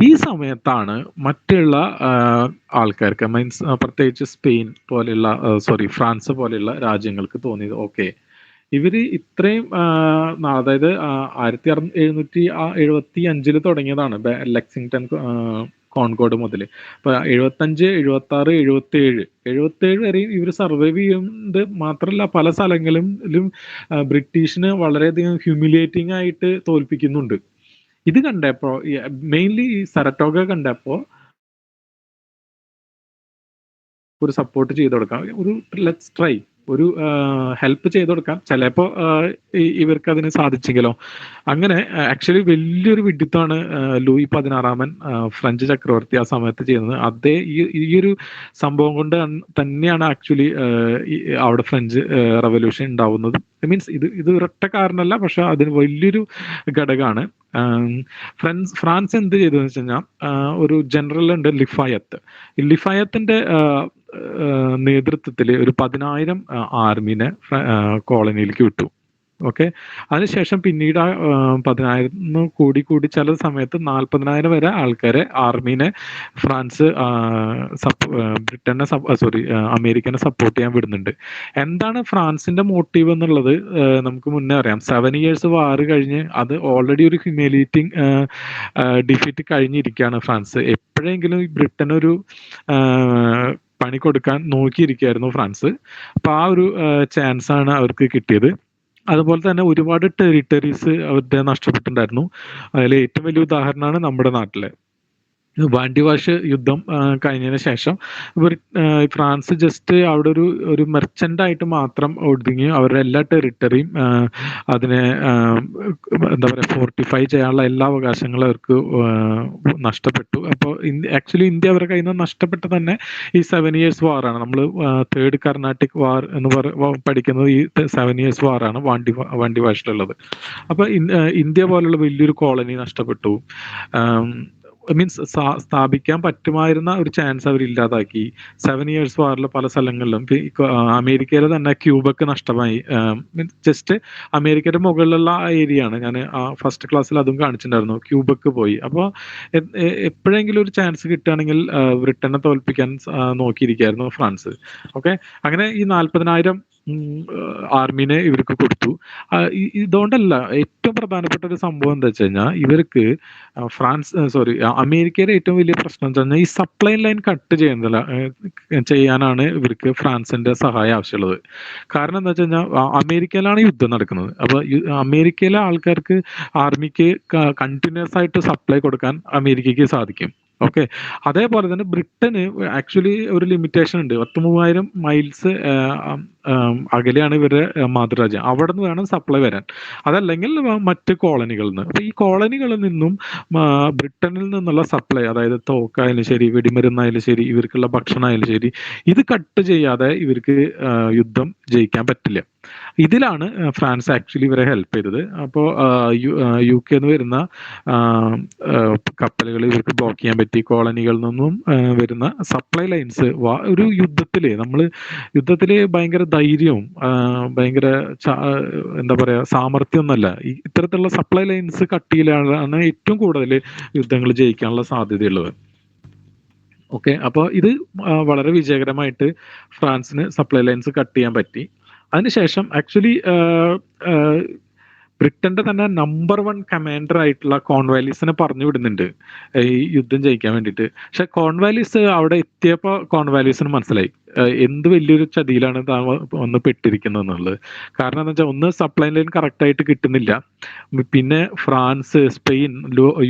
ഈ സമയത്താണ് മറ്റുള്ള ആൾക്കാർക്ക്, മീൻസ് പ്രത്യേകിച്ച് സ്പെയിൻ പോലെയുള്ള ഫ്രാൻസ് പോലെയുള്ള രാജ്യങ്ങൾക്ക് തോന്നിയത്, ഓക്കെ, ഇവര് ഇത്രയും അതായത് 1775 തുടങ്ങിയതാണ് ലെക്സിംഗ്ടൺ കോൺകോർഡ് മുതൽ. ഇപ്പൊ 75, 76, 77 വരെയും ഇവർ സർവൈവ് ചെയ്യുന്നത് മാത്രമല്ല, പല സ്ഥലങ്ങളിലും ബ്രിട്ടീഷിന് വളരെയധികം ഹ്യൂമിലിയേറ്റിംഗ് ആയിട്ട് തോൽപ്പിക്കുന്നുണ്ട്. ഇത് കണ്ടപ്പോ, മെയിൻലി ഈ സരട്ടോഗ കണ്ടപ്പോ ഒരു സപ്പോർട്ട് ചെയ്ത് കൊടുക്കാം, ഒരു ലെറ്റ്സ് ട്രൈ, ഒരു ഹെൽപ്പ് ചെയ്ത് കൊടുക്കാം, ചിലപ്പോൾ ഇവർക്ക് അതിന് സാധിച്ചെങ്കിലോ. അങ്ങനെ ആക്ച്വലി വലിയൊരു വിഡ്ഢിത്തമാണ് ലൂയി 16 ഫ്രഞ്ച് ചക്രവർത്തി ആ സമയത്ത് ചെയ്യുന്നത്. ഈ ഒരു സംഭവം കൊണ്ട് തന്നെയാണ് ആക്ച്വലി അവിടെ ഫ്രഞ്ച് റവല്യൂഷൻ ഉണ്ടാവുന്നത്. മീൻസ് ഇത് ഒരൊറ്റ കാരണമല്ല, പക്ഷെ അതിന് വലിയൊരു ഘടകമാണ്. ഫ്രാൻസ് എന്ത് ചെയ്തു എന്ന് വെച്ച് കഴിഞ്ഞാൽ, ഒരു ജനറൽ ഉണ്ട് ലിഫയത്തിന്റെ നേതൃത്വത്തിൽ ഒരു 10,000 ആർമിനെ കോളനിയിലേക്ക് വിട്ടു. ഓക്കെ. അതിനുശേഷം പിന്നീട് 10,000 കൂടി ചില സമയത്ത് 40,000 വരെ ആൾക്കാരെ ആർമീനെ ഫ്രാൻസ് അമേരിക്കനെ സപ്പോർട്ട് ചെയ്യാൻ വിടുന്നുണ്ട്. എന്താണ് ഫ്രാൻസിന്റെ മോട്ടീവ് എന്നുള്ളത് നമുക്ക് മുന്നേ അറിയാം. 7 years വാർ കഴിഞ്ഞ് അത് ഓൾറെഡി ഒരു ഹ്യൂമിലിയേറ്റിംഗ് ഡിഫീറ്റ് കഴിഞ്ഞിരിക്കുകയാണ് ഫ്രാൻസ്. എപ്പോഴെങ്കിലും ബ്രിട്ടനൊരു പണി കൊടുക്കാൻ നോക്കിയിരിക്കുകയായിരുന്നു ഫ്രാൻസ്. അപ്പൊ ആ ഒരു ചാൻസ് ആണ് അവർക്ക് കിട്ടിയത്. അതുപോലെ തന്നെ ഒരുപാട് ടെറിട്ടറീസ് അവരുടെ നഷ്ടപ്പെട്ടിട്ടുണ്ടായിരുന്നു. അതിൽ ഏറ്റവും വലിയ ഉദാഹരണമാണ് നമ്മുടെ നാട്ടിലെ വാൻഡിവാഷ് യുദ്ധം കഴിഞ്ഞതിന് ശേഷം ഫ്രാൻസ് ജസ്റ്റ് അവിടെ ഒരു മെർച്ചന്റ് ആയിട്ട് മാത്രം ഒതുങ്ങി അവരുടെ എല്ലാ ടെറിട്ടറിയും അതിനെ എന്താ പറയുക, ഫോർട്ടിഫൈ ചെയ്യാനുള്ള എല്ലാ അവകാശങ്ങളും അവർക്ക് നഷ്ടപ്പെട്ടു. അപ്പോൾ ആക്ച്വലി ഇന്ത്യ അവരുടെ കയ്യിൽ നിന്ന് നഷ്ടപ്പെട്ട തന്നെ ഈ 7 years വാറാണ്. നമ്മൾ തേർഡ് കർണാട്ടിക് വാർ എന്ന് പഠിക്കുന്നത് ഈ 7 years വാറാണ് വാൻഡിവാഷിലുള്ളത്. അപ്പൊ ഇന്ത്യ പോലുള്ള വലിയൊരു കോളനി നഷ്ടപ്പെട്ടു. മീൻസ് സ്ഥാപിക്കാൻ പറ്റുമായിരുന്ന ഒരു ചാൻസ് അവർ ഇല്ലാതാക്കി. 7 years വാറിൽ പല സ്ഥലങ്ങളിലും, അമേരിക്കയിലെ തന്നെ ക്യൂബക്ക് നഷ്ടമായി. മീൻസ് ജസ്റ്റ് അമേരിക്കയുടെ മുകളിലുള്ള ആ ഏരിയ ആണ്. ഞാൻ ഫസ്റ്റ് ക്ലാസ്സിൽ അതും കാണിച്ചിട്ടുണ്ടായിരുന്നു. ക്യൂബക്ക് പോയി. അപ്പോൾ എപ്പോഴെങ്കിലും ഒരു ചാൻസ് കിട്ടുകയാണെങ്കിൽ ബ്രിട്ടനെ തോൽപ്പിക്കാൻ നോക്കിയിരിക്കുകയായിരുന്നു ഫ്രാൻസ്. ഓക്കെ. അങ്ങനെ ഈ 40,000 ആർമീനെ ഇവർക്ക് കൊടുത്തു. ഇതുകൊണ്ടല്ല, ഏറ്റവും പ്രധാനപ്പെട്ട ഒരു സംഭവം എന്താ വെച്ച് കഴിഞ്ഞാൽ ഇവർക്ക് അമേരിക്കയുടെ ഏറ്റവും വലിയ പ്രശ്നം എന്ന് വെച്ചാൽ ഈ സപ്ലൈ ലൈൻ കട്ട് ചെയ്യുന്നില്ല, ചെയ്യാനാണ് ഇവർക്ക് ഫ്രാൻസിന്റെ സഹായം ആവശ്യമുള്ളത്. കാരണം എന്താ വെച്ച് കഴിഞ്ഞാൽ അമേരിക്കയിലാണ് യുദ്ധം നടക്കുന്നത്. അപ്പൊ അമേരിക്കയിലെ ആൾക്കാർക്ക്, ആർമിക്ക് കണ്ടിന്യൂസ് ആയിട്ട് സപ്ലൈ കൊടുക്കാൻ അമേരിക്കയ്ക്ക് സാധിക്കും. ഓക്കെ. അതേപോലെ തന്നെ ബ്രിട്ടന് ആക്ച്വലി ഒരു ലിമിറ്റേഷൻ ഉണ്ട്. 13,000 മൈൽസ് അകലെയാണ് ഇവരുടെ മാതൃരാജ്യം. അവിടെ നിന്ന് വേണം സപ്ലൈ വരാൻ, അതല്ലെങ്കിൽ മറ്റ് കോളനികളിൽ നിന്ന്. അപ്പൊ ഈ കോളനികളിൽ നിന്നും ബ്രിട്ടനിൽ നിന്നുള്ള സപ്ലൈ, അതായത് തോക്കായാലും ശരി, വെടിമരുന്നായാലും ശരി, ഇവർക്കുള്ള ഭക്ഷണമായാലും ശരി, ഇത് കട്ട് ചെയ്യാതെ ഇവർക്ക് യുദ്ധം ജയിക്കാൻ പറ്റില്ല. ഇതിലാണ് ഫ്രാൻസ് ആക്ച്വലി ഇവരെ ഹെൽപ്പ് ചെയ്തത്. അപ്പോൾ UK എന്ന് വരുന്ന കപ്പലുകൾ ഇവർക്ക് ബ്ലോക്ക് ചെയ്യാൻ പറ്റി. കോളനികളിൽ നിന്നും വരുന്ന സപ്ലൈ ലൈൻസ് ഒരു യുദ്ധത്തില് ഭയങ്കര ധൈര്യവും ഭയങ്കര എന്താ പറയാ സാമർഥ്യമൊന്നുമല്ല, ഇത്തരത്തിലുള്ള സപ്ലൈ ലൈൻസ് കട്ട് ചെയ്യലാണ് ഏറ്റവും കൂടുതൽ യുദ്ധങ്ങൾ ജയിക്കാനുള്ള സാധ്യതയുള്ളത്. ഓക്കെ. അപ്പോൾ ഇത് വളരെ വിജയകരമായിട്ട് ഫ്രാൻസിന് സപ്ലൈ ലൈൻസ് കട്ട് ചെയ്യാൻ പറ്റി. അതിനുശേഷം ആക്ച്വലി ബ്രിട്ടന്റെ തന്നെ നമ്പർ 1 കമാൻഡർ ആയിട്ടുള്ള കോൺവാലിസിനെ പറഞ്ഞു വിടുന്നുണ്ട് ഈ യുദ്ധം ജയിക്കാൻ വേണ്ടിയിട്ട്. പക്ഷെ കോൺവാലിസ് അവിടെ എത്തിയപ്പോൾ കോൺവാലിസിന് മനസ്സിലായി എന്ത് വലിയൊരു ചതിയിലാണ് താൻ വന്ന് പെട്ടിരിക്കുന്നത് എന്നുള്ളത്. കാരണം എന്താ വെച്ചാൽ, ഒന്ന് സപ്ലൈ ലൈൻ കറക്റ്റ് ആയിട്ട് കിട്ടുന്നില്ല, പിന്നെ ഫ്രാൻസ്, സ്പെയിൻ,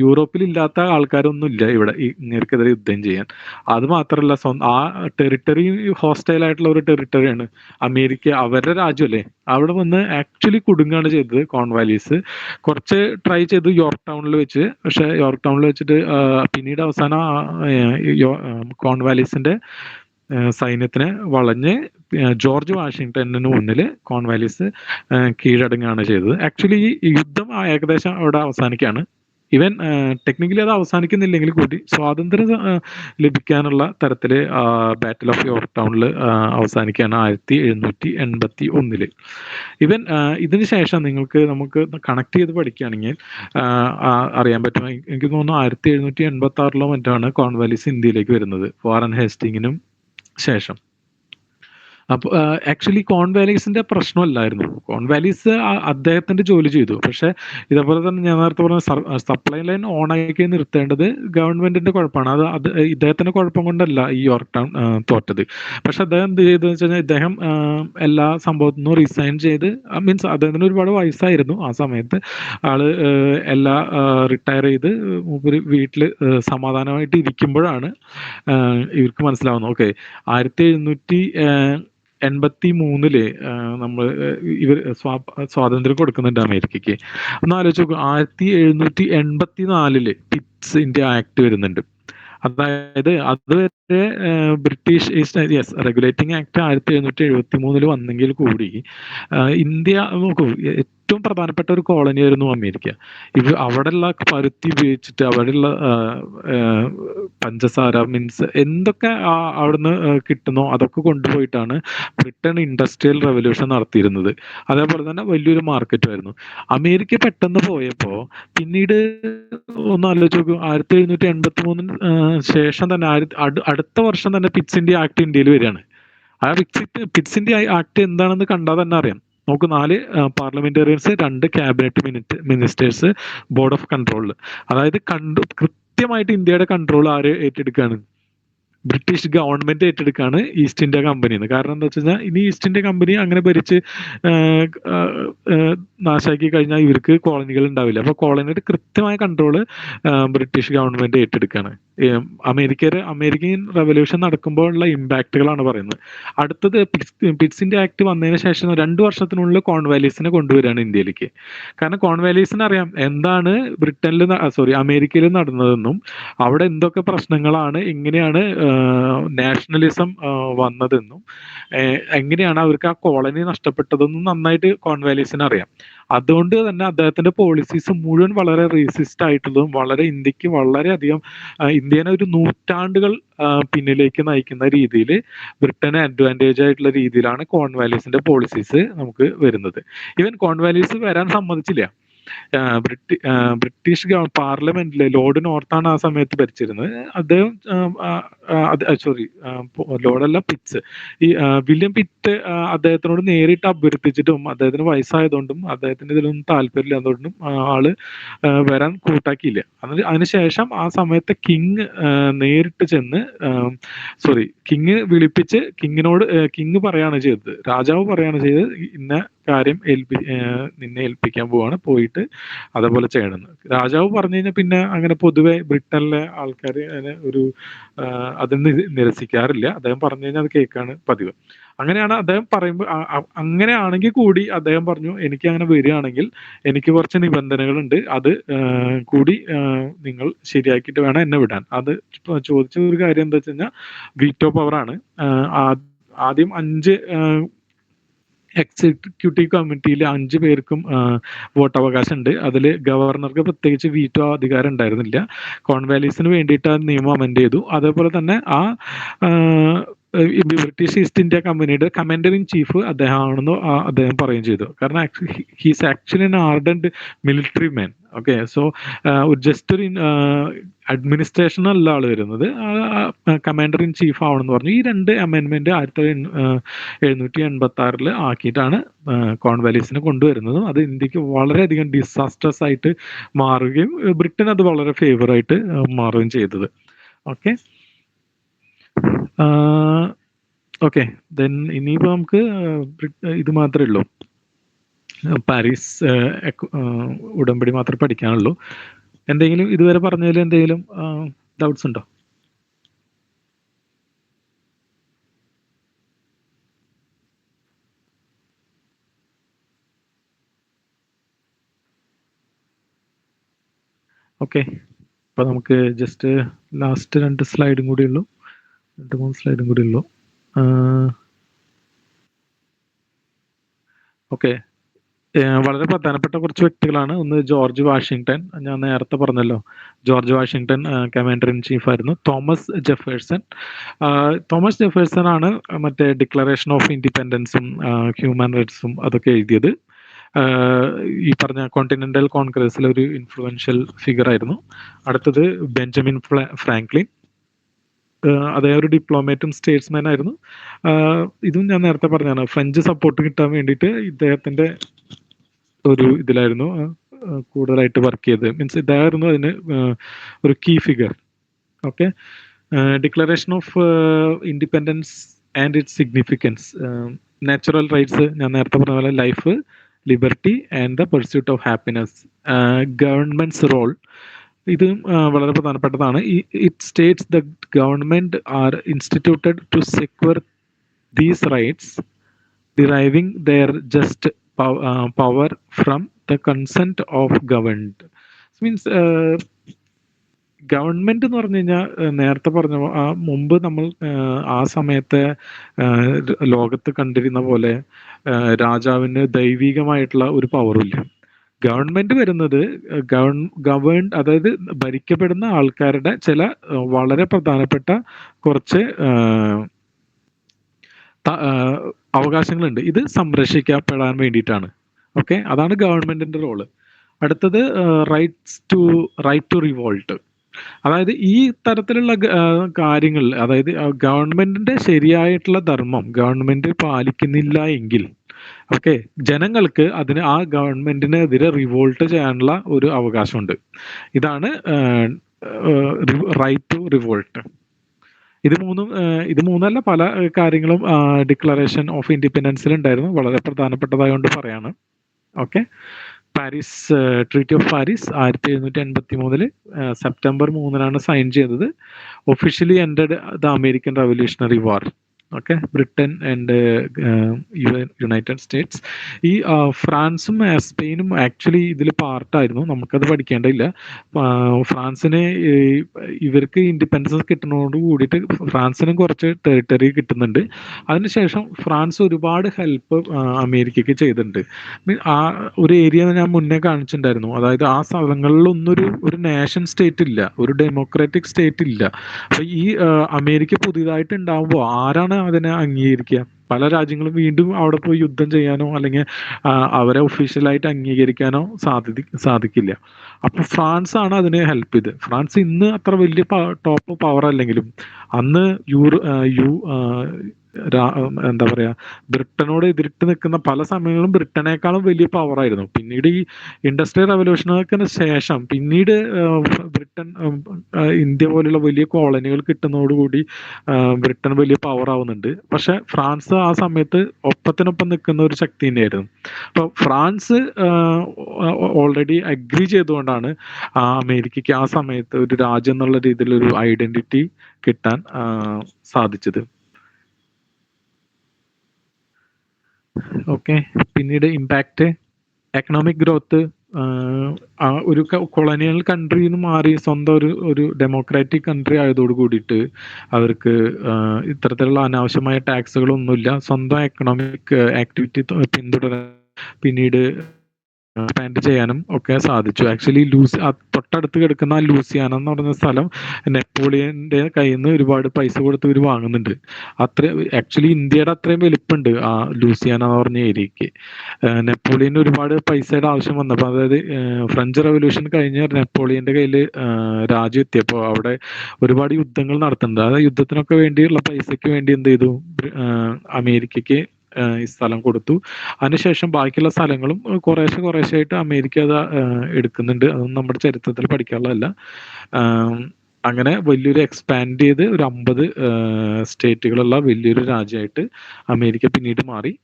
യൂറോപ്പിൽ ഇല്ലാത്ത ആൾക്കാരൊന്നും ഇല്ല ഇവിടെ ഇങ്ങനെക്കെതിരെ യുദ്ധം ചെയ്യാൻ. അത് മാത്രമല്ല, ആ ടെറിട്ടറി ഹോസ്റ്റൈൽ ആയിട്ടുള്ള ഒരു ടെറിട്ടറിയാണ് അമേരിക്ക, അവരുടെ രാജ്യമല്ലേ. അവിടെ വന്ന് ആക്ച്വലി കുടുങ്ങാണ് ചെയ്തത് കോൺവാലിസ്. കുറച്ച് ട്രൈ ചെയ്തു യോർക്ക് ടൗണിൽ വെച്ച്, പക്ഷെ യോർക്ക് ടൗണിൽ വെച്ചിട്ട് പിന്നീട് അവസാനം കോൺവാലിസിന്റെ സൈന്യത്തിനെ വളഞ്ഞ് ജോർജ് വാഷിങ്ടണിന് മുന്നിൽ കോൺവാലിസ് കീഴടങ്ങുകയാണ് ചെയ്തത്. ആക്ച്വലി ഈ യുദ്ധം ഏകദേശം അവിടെ അവസാനിക്കുകയാണ്. ഈവൻ ടെക്നിക്കലി അത് അവസാനിക്കുന്നില്ലെങ്കിൽ കൂടി സ്വാതന്ത്ര്യം ലഭിക്കാനുള്ള തരത്തില് ബാറ്റിൽ ഓഫ് യോർക്ക് ടൗണിൽ അവസാനിക്കുകയാണ് 1781. ഈവൻ ഇതിന് ശേഷം നമുക്ക് കണക്ട് ചെയ്ത് പഠിക്കുകയാണെങ്കിൽ അറിയാൻ പറ്റും. എനിക്ക് തോന്നുന്നു 1786 മറ്റാണ് കോൺവാലിസ് ഇന്ത്യയിലേക്ക് വരുന്നത്, വാറൻ ഹേസ്റ്റിങ്ങിനും ശേഷം. അപ്പോൾ ആക്ച്വലി കോൺവാലിസിന്റെ പ്രശ്നമല്ലായിരുന്നു. കോൺവാലിസ് അദ്ദേഹത്തിന്റെ ജോലി ചെയ്തു. പക്ഷെ ഇതേപോലെ തന്നെ ഞാൻ നേരത്തെ പറഞ്ഞ സപ്ലൈ ലൈൻ ഓൺ ആക്കി നിർത്തേണ്ടത് ഗവൺമെന്റിന്റെ കുഴപ്പമാണ്. അത് ഇദ്ദേഹത്തിന്റെ കുഴപ്പം കൊണ്ടല്ല ഈ യോർക്ക് ടൗൺ തോറ്റത്. പക്ഷെ അദ്ദേഹം എന്ത് ചെയ്തെന്ന് വെച്ച് കഴിഞ്ഞാൽ, ഇദ്ദേഹം എല്ലാ സംഭവത്തിനും റിസൈൻ ചെയ്ത്, മീൻസ് അദ്ദേഹത്തിന് ഒരുപാട് വയസ്സായിരുന്നു ആ സമയത്ത്. ആള് എല്ലാ റിട്ടയർ ചെയ്ത് വീട്ടിൽ സമാധാനമായിട്ട് ഇരിക്കുമ്പോഴാണ് ഇവർക്ക് മനസ്സിലാവുന്നത്, ഓക്കെ 1783 നമ്മൾ ഇവർ സ്വാതന്ത്ര്യം കൊടുക്കുന്നുണ്ട് അമേരിക്കയ്ക്ക്. ഒന്ന് ആലോചിച്ച് നോക്കും, 1784 പിറ്റ്സ് ഇന്ത്യ ആക്ട് വരുന്നുണ്ട്. അതായത് അതുവരെ ബ്രിട്ടീഷ് റെഗുലേറ്റിംഗ് ആക്ട് 1773 വന്നെങ്കിൽ കൂടി ഇന്ത്യ നോക്കൂ, ഏറ്റവും പ്രധാനപ്പെട്ട ഒരു കോളനി ആയിരുന്നു അമേരിക്ക. അവിടെയുള്ള പരുത്തി ഉപയോഗിച്ചിട്ട്, അവിടെയുള്ള പഞ്ചസാര, മീൻസ് എന്തൊക്കെ അവിടുന്ന് കിട്ടുന്നോ അതൊക്കെ കൊണ്ടുപോയിട്ടാണ് ബ്രിട്ടൻ ഇൻഡസ്ട്രിയൽ റെവല്യൂഷൻ നടത്തിയിരുന്നത്. അതേപോലെ തന്നെ വലിയൊരു മാർക്കറ്റുമായിരുന്നു. അമേരിക്ക പെട്ടെന്ന് പോയപ്പോ പിന്നീട് ഒന്ന് ആലോചിച്ച് നോക്കും, 1783 ശേഷം തന്നെ അടുത്ത വർഷം തന്നെ പിറ്റ്സ് ഇന്ത്യ ആക്ട് ഇന്ത്യയിൽ വരികയാണ്. ആ പിറ്റ്സ് ഇന്ത്യ ആക്ട് എന്താണെന്ന് കണ്ടാൽ തന്നെ അറിയാം. നമുക്ക് 4 parliamentarians, 2 cabinet ministers, board of കൺട്രോളിൽ. അതായത് കൃത്യമായിട്ട് ഇന്ത്യയുടെ കൺട്രോൾ ആര് ഏറ്റെടുക്കുകയാണ്? ബ്രിട്ടീഷ് ഗവൺമെന്റ് ഏറ്റെടുക്കാണ് ഈസ്റ്റ് ഇന്ത്യ കമ്പനിന്ന്. കാരണം എന്താ വെച്ച് കഴിഞ്ഞാൽ, ഇനി ഈസ്റ്റ് ഇന്ത്യ കമ്പനി അങ്ങനെ ഭരിച്ച് നാശാക്കി കഴിഞ്ഞാൽ ഇവർക്ക് കോളനികൾ ഉണ്ടാവില്ല. അപ്പൊ കോളനിയുടെ കൃത്യമായ കൺട്രോള് ബ്രിട്ടീഷ് ഗവൺമെന്റ് ഏറ്റെടുക്കാണ്. അമേരിക്കൻ റെവല്യൂഷൻ നടക്കുമ്പോൾ ഉള്ള ഇമ്പാക്റ്റുകളാണ് പറയുന്നത്. അടുത്തത് പിറ്റ്സ് ഇന്ത്യ ആക്ട് വന്നതിന് ശേഷം 2 വർഷത്തിനുള്ളിൽ കോൺവാലീസിനെ കൊണ്ടുവരികയാണ് ഇന്ത്യയിലേക്ക്. കാരണം കോൺവാലീസിന് അറിയാം എന്താണ് അമേരിക്കയിൽ നടന്നതെന്നും അവിടെ എന്തൊക്കെ പ്രശ്നങ്ങളാണ്, എങ്ങനെയാണ് നാഷണലിസം വന്നതെന്നും എങ്ങനെയാണ് അവർക്ക് ആ കോളനി നഷ്ടപ്പെട്ടതെന്നും നന്നായിട്ട് കോൺവാലീസിന് അറിയാം. അതുകൊണ്ട് തന്നെ അദ്ദേഹത്തിന്റെ പോളിസീസ് മുഴുവൻ വളരെ റേസിസ്റ്റ് ആയിട്ടുള്ളതും വളരെ ഇന്ത്യക്ക് വളരെയധികം ഇന്ത്യനെ ഒരു നൂറ്റാണ്ടുകൾ പിന്നിലേക്ക് നയിക്കുന്ന രീതിയിൽ ബ്രിട്ടന് അഡ്വാൻറ്റേജ് ആയിട്ടുള്ള രീതിയിലാണ് കോൺവാലീസിന്റെ പോളിസീസ് നമുക്ക് വരുന്നത്. ഈവൻ കോൺവാലീസ് വരാൻ സമ്മതിച്ചില്ല. ബ്രിട്ടീഷ് പാർലമെന്റിലെ ലോർഡ് നോർത്താണ് ആ സമയത്ത് ഭരിച്ചിരുന്നത്. അദ്ദേഹം സോറി, ലോർഡല്ല, പിറ്റ്സ്. ഈ വില്യം പിറ്റ് അദ്ദേഹത്തിനോട് നേരിട്ട് അഭ്യർത്ഥിച്ചിട്ടും അദ്ദേഹത്തിന് വയസ്സായതുകൊണ്ടും അദ്ദേഹത്തിന് ഇതിലൊന്നും താല്പര്യമില്ലാത്തതുകൊണ്ടും ആള് വരാൻ കൂട്ടാക്കിയില്ല. അതിനുശേഷം ആ സമയത്ത് കിങ് നേരിട്ട് ചെന്ന് കിങ് വിളിപ്പിച്ച് കിങ് പറയാണ് ചെയ്തത്, രാജാവ് പറയാണ് ചെയ്തത്, ഇന്ന കാര്യം നിന്നെ ഏൽപ്പിക്കാൻ പോവാണ്, പോയിട്ട് അതേപോലെ ചെയ്യണമെന്ന്. രാജാവ് പറഞ്ഞു കഴിഞ്ഞാൽ പിന്നെ അങ്ങനെ പൊതുവെ ബ്രിട്ടനിലെ ആൾക്കാർ അതിന് നിരസിക്കാറില്ല. അദ്ദേഹം പറഞ്ഞു കഴിഞ്ഞാൽ അത് കേൾക്കാണ് പതിവ്. അങ്ങനെയാണ് അദ്ദേഹം പറയുമ്പോൾ, അങ്ങനെയാണെങ്കിൽ കൂടി അദ്ദേഹം പറഞ്ഞു, എനിക്ക് അങ്ങനെ വരികയാണെങ്കിൽ എനിക്ക് കുറച്ച് നിബന്ധനകളുണ്ട്, അത് കൂടി നിങ്ങൾ ശരിയാക്കിയിട്ട് വേണം എന്നെ വിടാൻ. അത് ചോദിച്ച ഒരു കാര്യം എന്താ വെച്ച് കഴിഞ്ഞാൽ വീറ്റോ പവറാണ്. ആദ്യം 5 എക്സിക്യൂട്ടീവ് കമ്മിറ്റിയിൽ 5 പേർക്കും വോട്ടവകാശം ഉണ്ട്. അതിൽ ഗവർണർക്ക് പ്രത്യേകിച്ച് വീറ്റോ അധികാരം ഉണ്ടായിരുന്നില്ല. കോൺവാലീസിന് വേണ്ടിയിട്ട് ആ നിയമം അമെൻഡ് ചെയ്തു. അതേപോലെ തന്നെ ബ്രിട്ടീഷ് ഈസ്റ്റ് ഇന്ത്യ കമ്പനിയുടെ കമാൻഡർ ഇൻ ചീഫ് അദ്ദേഹം ആണെന്ന് അദ്ദേഹം പറയുകയും ചെയ്തു. കാരണം he's actually an ardent military man. Okay, so just ഒരു അഡ്മിനിസ്ട്രേഷൻ അല്ല ആള് വരുന്നത്, കമാൻഡർ ഇൻ ചീഫ് ആവണമെന്ന് പറഞ്ഞു. ഈ 2 അമെൻമെന്റ് 1786 ആക്കിയിട്ടാണ് കോൺവാലീസിനെ കൊണ്ടുവരുന്നതും അത് ഇന്ത്യക്ക് വളരെയധികം ഡിസാസ്റ്റേഴ്സ് ആയിട്ട് മാറുകയും ബ്രിട്ടൻ അത് വളരെ ഫേവർ ആയിട്ട് മാറുകയും ചെയ്തത്. ഓക്കെ, ദെൻ ഇനിയിപ്പോൾ നമുക്ക് ഇത് മാത്രമേ ഉള്ളൂ, പാരീസ് ഉടമ്പടി മാത്രമേ പഠിക്കാനുള്ളൂ. എന്തെങ്കിലും ഇതുവരെ പറഞ്ഞതിൽ എന്തെങ്കിലും ഡൗട്ട്സ് ഉണ്ടോ? ഓക്കെ, അപ്പോൾ നമുക്ക് ജസ്റ്റ് ലാസ്റ്റ് 2 സ്ലൈഡും കൂടി ഉള്ളൂ, 2-3 സ്ലൈഡും കൂടി ഉള്ളൂ. ഓക്കെ, വളരെ പ്രധാനപ്പെട്ട കുറച്ച് വ്യക്തികളാണ്. ഒന്ന് ജോർജ് വാഷിങ്ടൺ, ഞാൻ നേരത്തെ പറഞ്ഞല്ലോ, George Washington commander in chief ആയിരുന്നു. തോമസ് ജെഫേഴ്സൺ ആണ് മറ്റേ ഡിക്ലറേഷൻ ഓഫ് ഇൻഡിപെൻഡൻസും ഹ്യൂമൻ റൈറ്റ്സും അതൊക്കെ എഴുതിയത്. ഈ പറഞ്ഞ കോണ്ടിനെന്റൽ കോൺഗ്രസിലെ ഒരു ഇൻഫ്ലുവൻഷ്യൽ ഫിഗർ ആയിരുന്നു. അടുത്തത് ബെഞ്ചമിൻ ഫ്രാങ്ക്ലിൻ, അദ്ദേഹം ഒരു ഡിപ്ലോമേറ്റും സ്റ്റേറ്റ്സ്മാൻ ആയിരുന്നു. ഇതും ഞാൻ നേരത്തെ പറഞ്ഞതാണ്, ഫ്രഞ്ച് സപ്പോർട്ട് കിട്ടാൻ വേണ്ടിയിട്ട് ഇദ്ദേഹത്തിന്റെ ഒരു ഇതിലായിരുന്നു കൂടുതലായിട്ട് വർക്ക് ചെയ്തത്. മീൻസ് ഇതായിരുന്നു അതിന് ഒരു key figure. Okay, declaration of independence and its significance. Natural rights ഞാൻ നേരത്തെ പറഞ്ഞ പോലെ life, liberty and the pursuit of happiness. Government's role, ഇത് വളരെ പ്രധാനപ്പെട്ടതാണ്. It states the government are instituted to secure these rights deriving their just power from the consent of governed. Means government എന്ന് പറഞ്ഞു കഴിഞ്ഞാൽ നേരത്തെ പറഞ്ഞ മുമ്പ് നമ്മൾ ആ സമയത്തെ ലോകത്ത് കണ്ടിരുന്ന പോലെ രാജാവിന് ദൈവികമായിട്ടുള്ള ഒരു പവറില്ല. ഗവൺമെന്റ് വരുന്നത് അതായത് ഭരിക്കപ്പെടുന്ന ആൾക്കാരുടെ ചില വളരെ പ്രധാനപ്പെട്ട കുറച്ച് അവകാശങ്ങളുണ്ട്, ഇത് സംരക്ഷിക്കപ്പെടാൻ വേണ്ടിയിട്ടാണ്. ഓക്കെ, അതാണ് ഗവൺമെന്റിന്റെ റോള്. അടുത്തത് റൈറ്റ് ടു റിവോൾട്ട്. അതായത് ഈ തരത്തിലുള്ള കാര്യങ്ങൾ, അതായത് ഗവൺമെന്റിന്റെ ശരിയായിട്ടുള്ള ധർമ്മം ഗവൺമെന്റ് പാലിക്കുന്നില്ല എങ്കിൽ ഓക്കെ, ജനങ്ങൾക്ക് ആ ഗവൺമെന്റിനെതിരെ റിവോൾട്ട് ചെയ്യാനുള്ള ഒരു അവകാശമുണ്ട്. ഇതാണ് റൈറ്റ് ടു റിവോൾട്ട്. ഇത് മൂന്നല്ല, പല കാര്യങ്ങളും ഡിക്ലറേഷൻ ഓഫ് ഇൻഡിപെൻഡൻസിൽ ഉണ്ടായിരുന്നു, വളരെ പ്രധാനപ്പെട്ടതായതുകൊണ്ട് പറയാണ്. Okay, treaty of Paris 1783 September 3 sign ചെയ്തത്. Officially ended the American revolutionary war. Okay, Britain and United States. ഈ ഫ്രാൻസും സ്പെയിനും ആക്ച്വലി ഇതിൽ പാർട്ടായിരുന്നു, നമുക്കത് പഠിക്കേണ്ടതില്ല. ഫ്രാൻസിന് ഇവർക്ക് ഇൻഡിപെൻഡൻസ് കിട്ടുന്നതോട് കൂടിയിട്ട് ഫ്രാൻസിനും കുറച്ച് ടെറിട്ടറി കിട്ടുന്നുണ്ട്. അതിനുശേഷം ഫ്രാൻസ് ഒരുപാട് ഹെൽപ്പ് അമേരിക്കയ്ക്ക് ചെയ്തിട്ടുണ്ട്. ആ ഒരു ഏരിയ ഞാൻ മുന്നേ കാണിച്ചിട്ടുണ്ടായിരുന്നു, അതായത് ആ സ്ഥലങ്ങളിലൊന്നും ഒരു നേഷൻ സ്റ്റേറ്റ് ഇല്ല, ഒരു ഡെമോക്രാറ്റിക് സ്റ്റേറ്റ് ഇല്ല. അപ്പൊ ഈ അമേരിക്ക പുതിയതായിട്ട് ഉണ്ടാവുമ്പോൾ ആരാണ് അതിനെ അംഗീകരിക്കുക? പല രാജ്യങ്ങളും വീണ്ടും അവിടെ പോയി യുദ്ധം ചെയ്യാനോ അല്ലെങ്കിൽ അവരെ ഒഫീഷ്യലായിട്ട് അംഗീകരിക്കാനോ സാധിക്കില്ല. അപ്പൊ ഫ്രാൻസ് ആണ് അതിനെ ഹെൽപ്പ് ചെയ്ത്. ഫ്രാൻസ് ഇന്ന് അത്ര വലിയ ടോപ്പ് പവർ അല്ലെങ്കിലും അന്ന് എന്താ പറയാ, ബ്രിട്ടനോട് എതിരിട്ട് നിൽക്കുന്ന പല സമയങ്ങളും ബ്രിട്ടനേക്കാളും വലിയ പവർ ആയിരുന്നു. പിന്നീട് ഈ ഇൻഡസ്ട്രിയൽ റവല്യൂഷനൊക്കെ ശേഷം പിന്നീട് ബ്രിട്ടൻ ഇന്ത്യ പോലുള്ള വലിയ കോളനികൾ കിട്ടുന്നതോടുകൂടി ബ്രിട്ടൻ വലിയ പവർ ആവുന്നുണ്ട്. പക്ഷെ ഫ്രാൻസ് ആ സമയത്ത് ഒപ്പത്തിനൊപ്പം നിൽക്കുന്ന ഒരു ശക്തി തന്നെയായിരുന്നു. അപ്പൊ ഫ്രാൻസ് ഓൾറെഡി അഗ്രി ചെയ്തുകൊണ്ടാണ് അമേരിക്കയ്ക്ക് ആ സമയത്ത് ഒരു രാജ്യം എന്നുള്ള രീതിയിൽ ഒരു ഐഡന്റിറ്റി കിട്ടാൻ സാധിച്ചത്. ഓക്കെ, പിന്നീട് ഇമ്പാക്റ്റ്, എക്കണോമിക് ഗ്രോത്ത്, ഒരു കൊളോണിയൽ കൺട്രിയിൽ നിന്ന് മാറി സ്വന്തം ഒരു ഡെമോക്രാറ്റിക് കൺട്രി ആയതോട് കൂടിയിട്ട് അവർക്ക് ഇത്തരത്തിലുള്ള അനാവശ്യമായ ടാക്സുകളൊന്നുമില്ല, സ്വന്തം എക്കണോമിക് ആക്ടിവിറ്റി പിന്തുടരാൻ പിന്നീട് എക്സ്പാൻഡ് ചെയ്യാനും ഒക്കെ സാധിച്ചു. ആക്ച്വലി തൊട്ടടുത്ത് കിടക്കുന്ന ലൂസിയാന എന്ന് പറയുന്ന സ്ഥലം നെപ്പോളിയന്റെ കയ്യിൽ നിന്ന് ഒരുപാട് പൈസ കൊടുത്ത് ഇവർ വാങ്ങുന്നുണ്ട്. ആക്ച്വലി ഇന്ത്യയുടെ അത്രയും വലിപ്പമുണ്ട് ആ ലൂസിയാന എന്ന് പറഞ്ഞ ഏരിയക്ക്. നെപ്പോളിയന് ഒരുപാട് പൈസയുടെ ആവശ്യം വന്നപ്പോൾ, അതായത് ഫ്രഞ്ച് റവല്യൂഷൻ കഴിഞ്ഞ് നെപ്പോളിയന്റെ കയ്യിൽ രാജ്യം എത്തിയപ്പോൾ അവിടെ ഒരുപാട് യുദ്ധങ്ങൾ നടത്തുന്നുണ്ട്. അതായത് യുദ്ധത്തിനൊക്കെ വേണ്ടിയുള്ള പൈസയ്ക്ക് വേണ്ടി എന്ത് ചെയ്തു, അമേരിക്കയ്ക്ക് ഈ സ്ഥലം കൊടുത്തു. അതിനുശേഷം ബാക്കിയുള്ള സ്ഥലങ്ങളും കുറേശ്ശെ അമേരിക്ക അത് എടുക്കുന്നുണ്ട്. അതൊന്നും നമ്മുടെ ചരിത്രത്തിൽ പഠിക്കാനുള്ളതല്ല. അങ്ങനെ വലിയൊരു എക്സ്പാൻഡ് ചെയ്ത് ഒരു 50 സ്റ്റേറ്റുകളുള്ള വലിയൊരു രാജ്യമായിട്ട് അമേരിക്ക പിന്നീട് മാറി.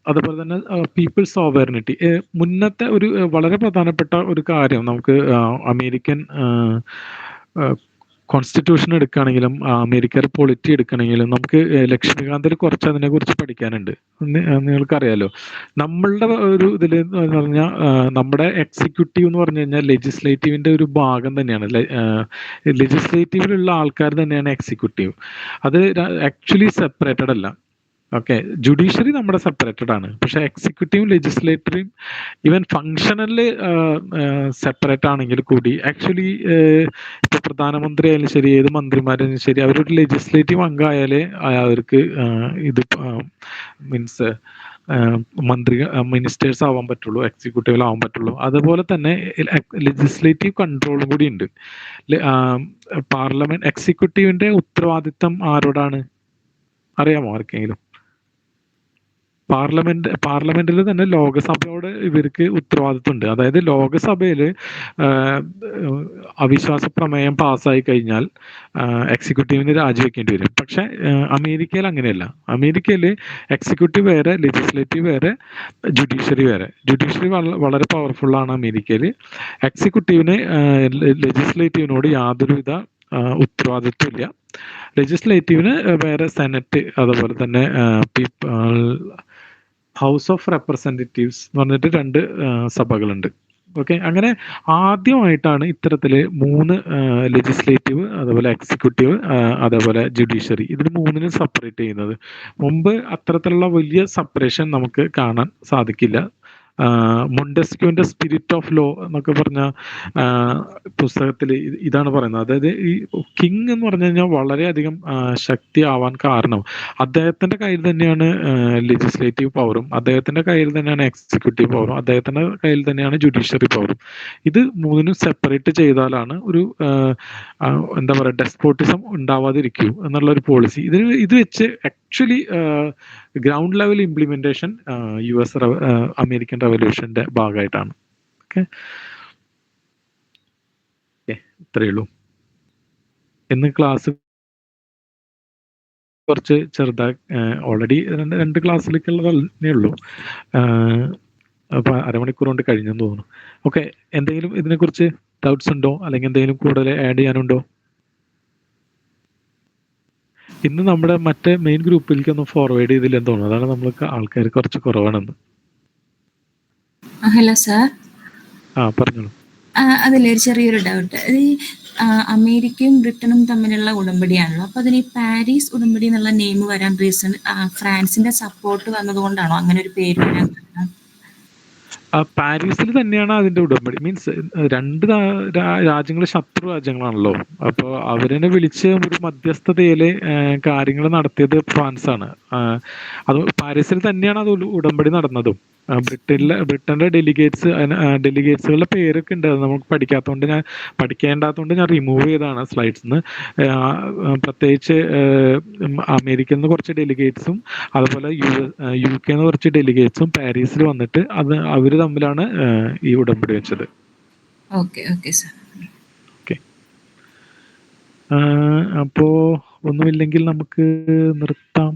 അതുപോലെ തന്നെ പീപ്പിൾസ് സോവറിനിറ്റി, മുന്നത്തെ ഒരു വളരെ പ്രധാനപ്പെട്ട ഒരു കാര്യം നമുക്ക് അമേരിക്കൻ കോൺസ്റ്റിറ്റ്യൂഷൻ എടുക്കുകയാണെങ്കിലും അമേരിക്കയുടെ പൊളിറ്റി എടുക്കുകയാണെങ്കിലും നമുക്ക് ലക്ഷ്മികാന്തിൽ കുറച്ച് അതിനെക്കുറിച്ച് പഠിക്കാനുണ്ട്. നിങ്ങൾക്കറിയാലോ, നമ്മളുടെ ഒരു ഇതിൽ എന്ന് പറഞ്ഞാൽ നമ്മുടെ എക്സിക്യൂട്ടീവ് എന്ന് പറഞ്ഞു കഴിഞ്ഞാൽ ലെജിസ്ലേറ്റീവിൻ്റെ ഒരു ഭാഗം തന്നെയാണ്. ലെജിസ്ലേറ്റീവിലുള്ള ആൾക്കാർ തന്നെയാണ് എക്സിക്യൂട്ടീവ്. അത് ആക്ച്വലി സെപ്പറേറ്റഡ് അല്ല. ഓക്കെ, ജുഡീഷ്യറി നമ്മുടെ സെപ്പറേറ്റഡ് ആണ്. പക്ഷെ എക്സിക്യൂട്ടീവും ലെജിസ്ലേറ്ററിയും ഈവൻ ഫങ്ഷനല് സെപ്പറേറ്റ് ആണെങ്കിൽ കൂടി ആക്ച്വലി ഇപ്പൊ പ്രധാനമന്ത്രി ആയാലും ശരി, ഏത് മന്ത്രിമാരായാലും ശരി, അവരൊരു ലെജിസ്ലേറ്റീവ് അംഗമായാലേ അവർക്ക് ഇത് മീൻസ് മിനിസ്റ്റേഴ്സ് ആവാൻ പറ്റുള്ളൂ, എക്സിക്യൂട്ടീവിലാവാൻ പറ്റുള്ളൂ. അതുപോലെ തന്നെ ലെജിസ്ലേറ്റീവ് കൺട്രോളും കൂടി ഉണ്ട്. പാർലമെന്റ് എക്സിക്യൂട്ടീവിന്റെ ഉത്തരവാദിത്തം ആരോടാണ് അറിയാമോ ആർക്കെങ്കിലും? പാർലമെന്റിൽ തന്നെ ലോകസഭയോട് ഇവർക്ക് ഉത്തരവാദിത്വമുണ്ട്. അതായത് ലോകസഭയിൽ അവിശ്വാസ പ്രമേയം പാസ്സായി കഴിഞ്ഞാൽ എക്സിക്യൂട്ടീവിന് രാജിവെക്കേണ്ടി വരും. പക്ഷെ അമേരിക്കയിൽ അങ്ങനെയല്ല. അമേരിക്കയിൽ എക്സിക്യൂട്ടീവ് വേറെ, ലെജിസ്ലേറ്റീവ് വേറെ, ജുഡീഷ്യറി വേറെ. ജുഡീഷ്യറി വളരെ പവർഫുള്ളാണ് അമേരിക്കയിൽ. എക്സിക്യൂട്ടീവിന് ലെജിസ്ലേറ്റീവിനോട് യാതൊരുവിധ ഉത്തരവാദിത്വമില്ല. ലെജിസ്ലേറ്റീവിന് വേറെ സെനറ്റ്, അതുപോലെ തന്നെ ഹൗസ് ഓഫ് റെപ്രസെൻറ്റേറ്റീവ്സ് എന്ന് പറഞ്ഞിട്ട് 2 സഭകളുണ്ട്. ഓക്കെ, അങ്ങനെ ആദ്യമായിട്ടാണ് ഇത്തരത്തില് 3 ലെജിസ്ലേറ്റീവ്, അതുപോലെ എക്സിക്യൂട്ടീവ്, അതേപോലെ ജുഡീഷ്യറി, ഇതിന് 3നും സെപ്പറേറ്റ് ചെയ്യുന്നത്. മുമ്പ് അത്തരത്തിലുള്ള വലിയ സെപ്പറേഷൻ നമുക്ക് കാണാൻ സാധിക്കില്ല. മൊണ്ടെസ്ക്യൂവിന്റെ സ്പിരിറ്റ് ഓഫ് ലോ എന്നൊക്കെ പറഞ്ഞ പുസ്തകത്തിൽ ഇതാണ് പറയുന്നത്. അതായത് ഈ കിങ് എന്ന് പറഞ്ഞു കഴിഞ്ഞാൽ വളരെയധികം ശക്തി ആവാൻ കാരണം അദ്ദേഹത്തിന്റെ കയ്യിൽ തന്നെയാണ് ലെജിസ്ലേറ്റീവ് പവറും, അദ്ദേഹത്തിന്റെ കയ്യിൽ തന്നെയാണ് എക്സിക്യൂട്ടീവ് പവറും, അദ്ദേഹത്തിന്റെ കയ്യിൽ തന്നെയാണ് ജുഡീഷ്യറി പവറും. ഇത് 3നും സെപ്പറേറ്റ് ചെയ്താലാണ് ഒരു എന്താ പറയുക, ഡെസ്പോട്ടിസം ഉണ്ടാവാതിരിക്കൂ എന്നുള്ള ഒരു പോളിസി. ഇത് വെച്ച് actually ground level implementation American റവല്യൂഷന്റെ ഭാഗമായിട്ടാണ്. ഓക്കെ, ഇത്രയേ ഉള്ളൂ. ഇന്ന് ക്ലാസ് കുറച്ച് ചെറുതായി, ഓൾറെഡി 2 ക്ലാസ്സിലേക്കുള്ളതേ ഉള്ളൂ. അപ്പൊ അരമണിക്കൂർ കൊണ്ട് കഴിഞ്ഞെന്ന് തോന്നുന്നു. ഓക്കെ, എന്തെങ്കിലും ഇതിനെക്കുറിച്ച് ഡൗട്ട്സ് ഉണ്ടോ, അല്ലെങ്കിൽ എന്തെങ്കിലും കൂടുതൽ ആഡ് ചെയ്യാനുണ്ടോ? ഇന്ന് നമ്മുടെ മറ്റേ മെയിൻ ഗ്രൂപ്പിലേക്ക് ഒന്ന് ഫോർവേഡ് ചെയ്തില്ലെന്ന് തോന്നുന്നു. അതാണ് നമ്മൾക്ക് ആൾക്കാർ കുറച്ച് കുറവാണെന്ന്. Hello sir. പറഞ്ഞോളൂ. അതിലൊരു ചെറിയൊരു ഡൗട്ട്. ഈ അമേരിക്കയും ബ്രിട്ടനും തമ്മിലുള്ള ഉടമ്പടിയാണല്ലോ, അപ്പൊ അതിന് ഈ പാരീസ് ഉടമ്പടി എന്നുള്ള നെയിം വരാൻ റീസൺ ഫ്രാൻസിന്റെ സപ്പോർട്ട് വന്നതുകൊണ്ടാണോ അങ്ങനെ ഒരു പേര് വരാൻ കാരണം? പാരീസിൽ തന്നെയാണ് അതിന്റെ ഉടമ്പടി. മീൻസ് രണ്ട് രാജ്യങ്ങൾ ശത്രു രാജ്യങ്ങളാണല്ലോ. അപ്പോൾ അവരെന്നെ വിളിച്ച് ഒരു മധ്യസ്ഥതയില് കാര്യങ്ങൾ നടത്തിയത് ഫ്രാൻസാണ്. അത് പാരീസിൽ തന്നെയാണ് അത് ഉടമ്പടി നടന്നതും. ബ്രിട്ടന്റെ ഡെലിഗേറ്റ്സുകളുടെ പേരൊക്കെ ഉണ്ട്. അത് നമുക്ക് പഠിക്കേണ്ടാത്തതുകൊണ്ട് ഞാൻ റിമൂവ് ചെയ്തതാണ് സ്ലൈഡ്സിന്ന്. പ്രത്യേകിച്ച് അമേരിക്കയിൽ നിന്ന് കുറച്ച് ഡെലിഗേറ്റ്സും അതുപോലെ UK നിന്ന് കുറച്ച് ഡെലിഗേറ്റ്സും പാരീസിൽ വന്നിട്ട് അവര് തമ്മിലാണ് ഈ ഉടമ്പടി വെച്ചത്. Okay sir. ഓക്കെ, അപ്പോ ഒന്നുമില്ലെങ്കിൽ നമുക്ക് നിർത്താം.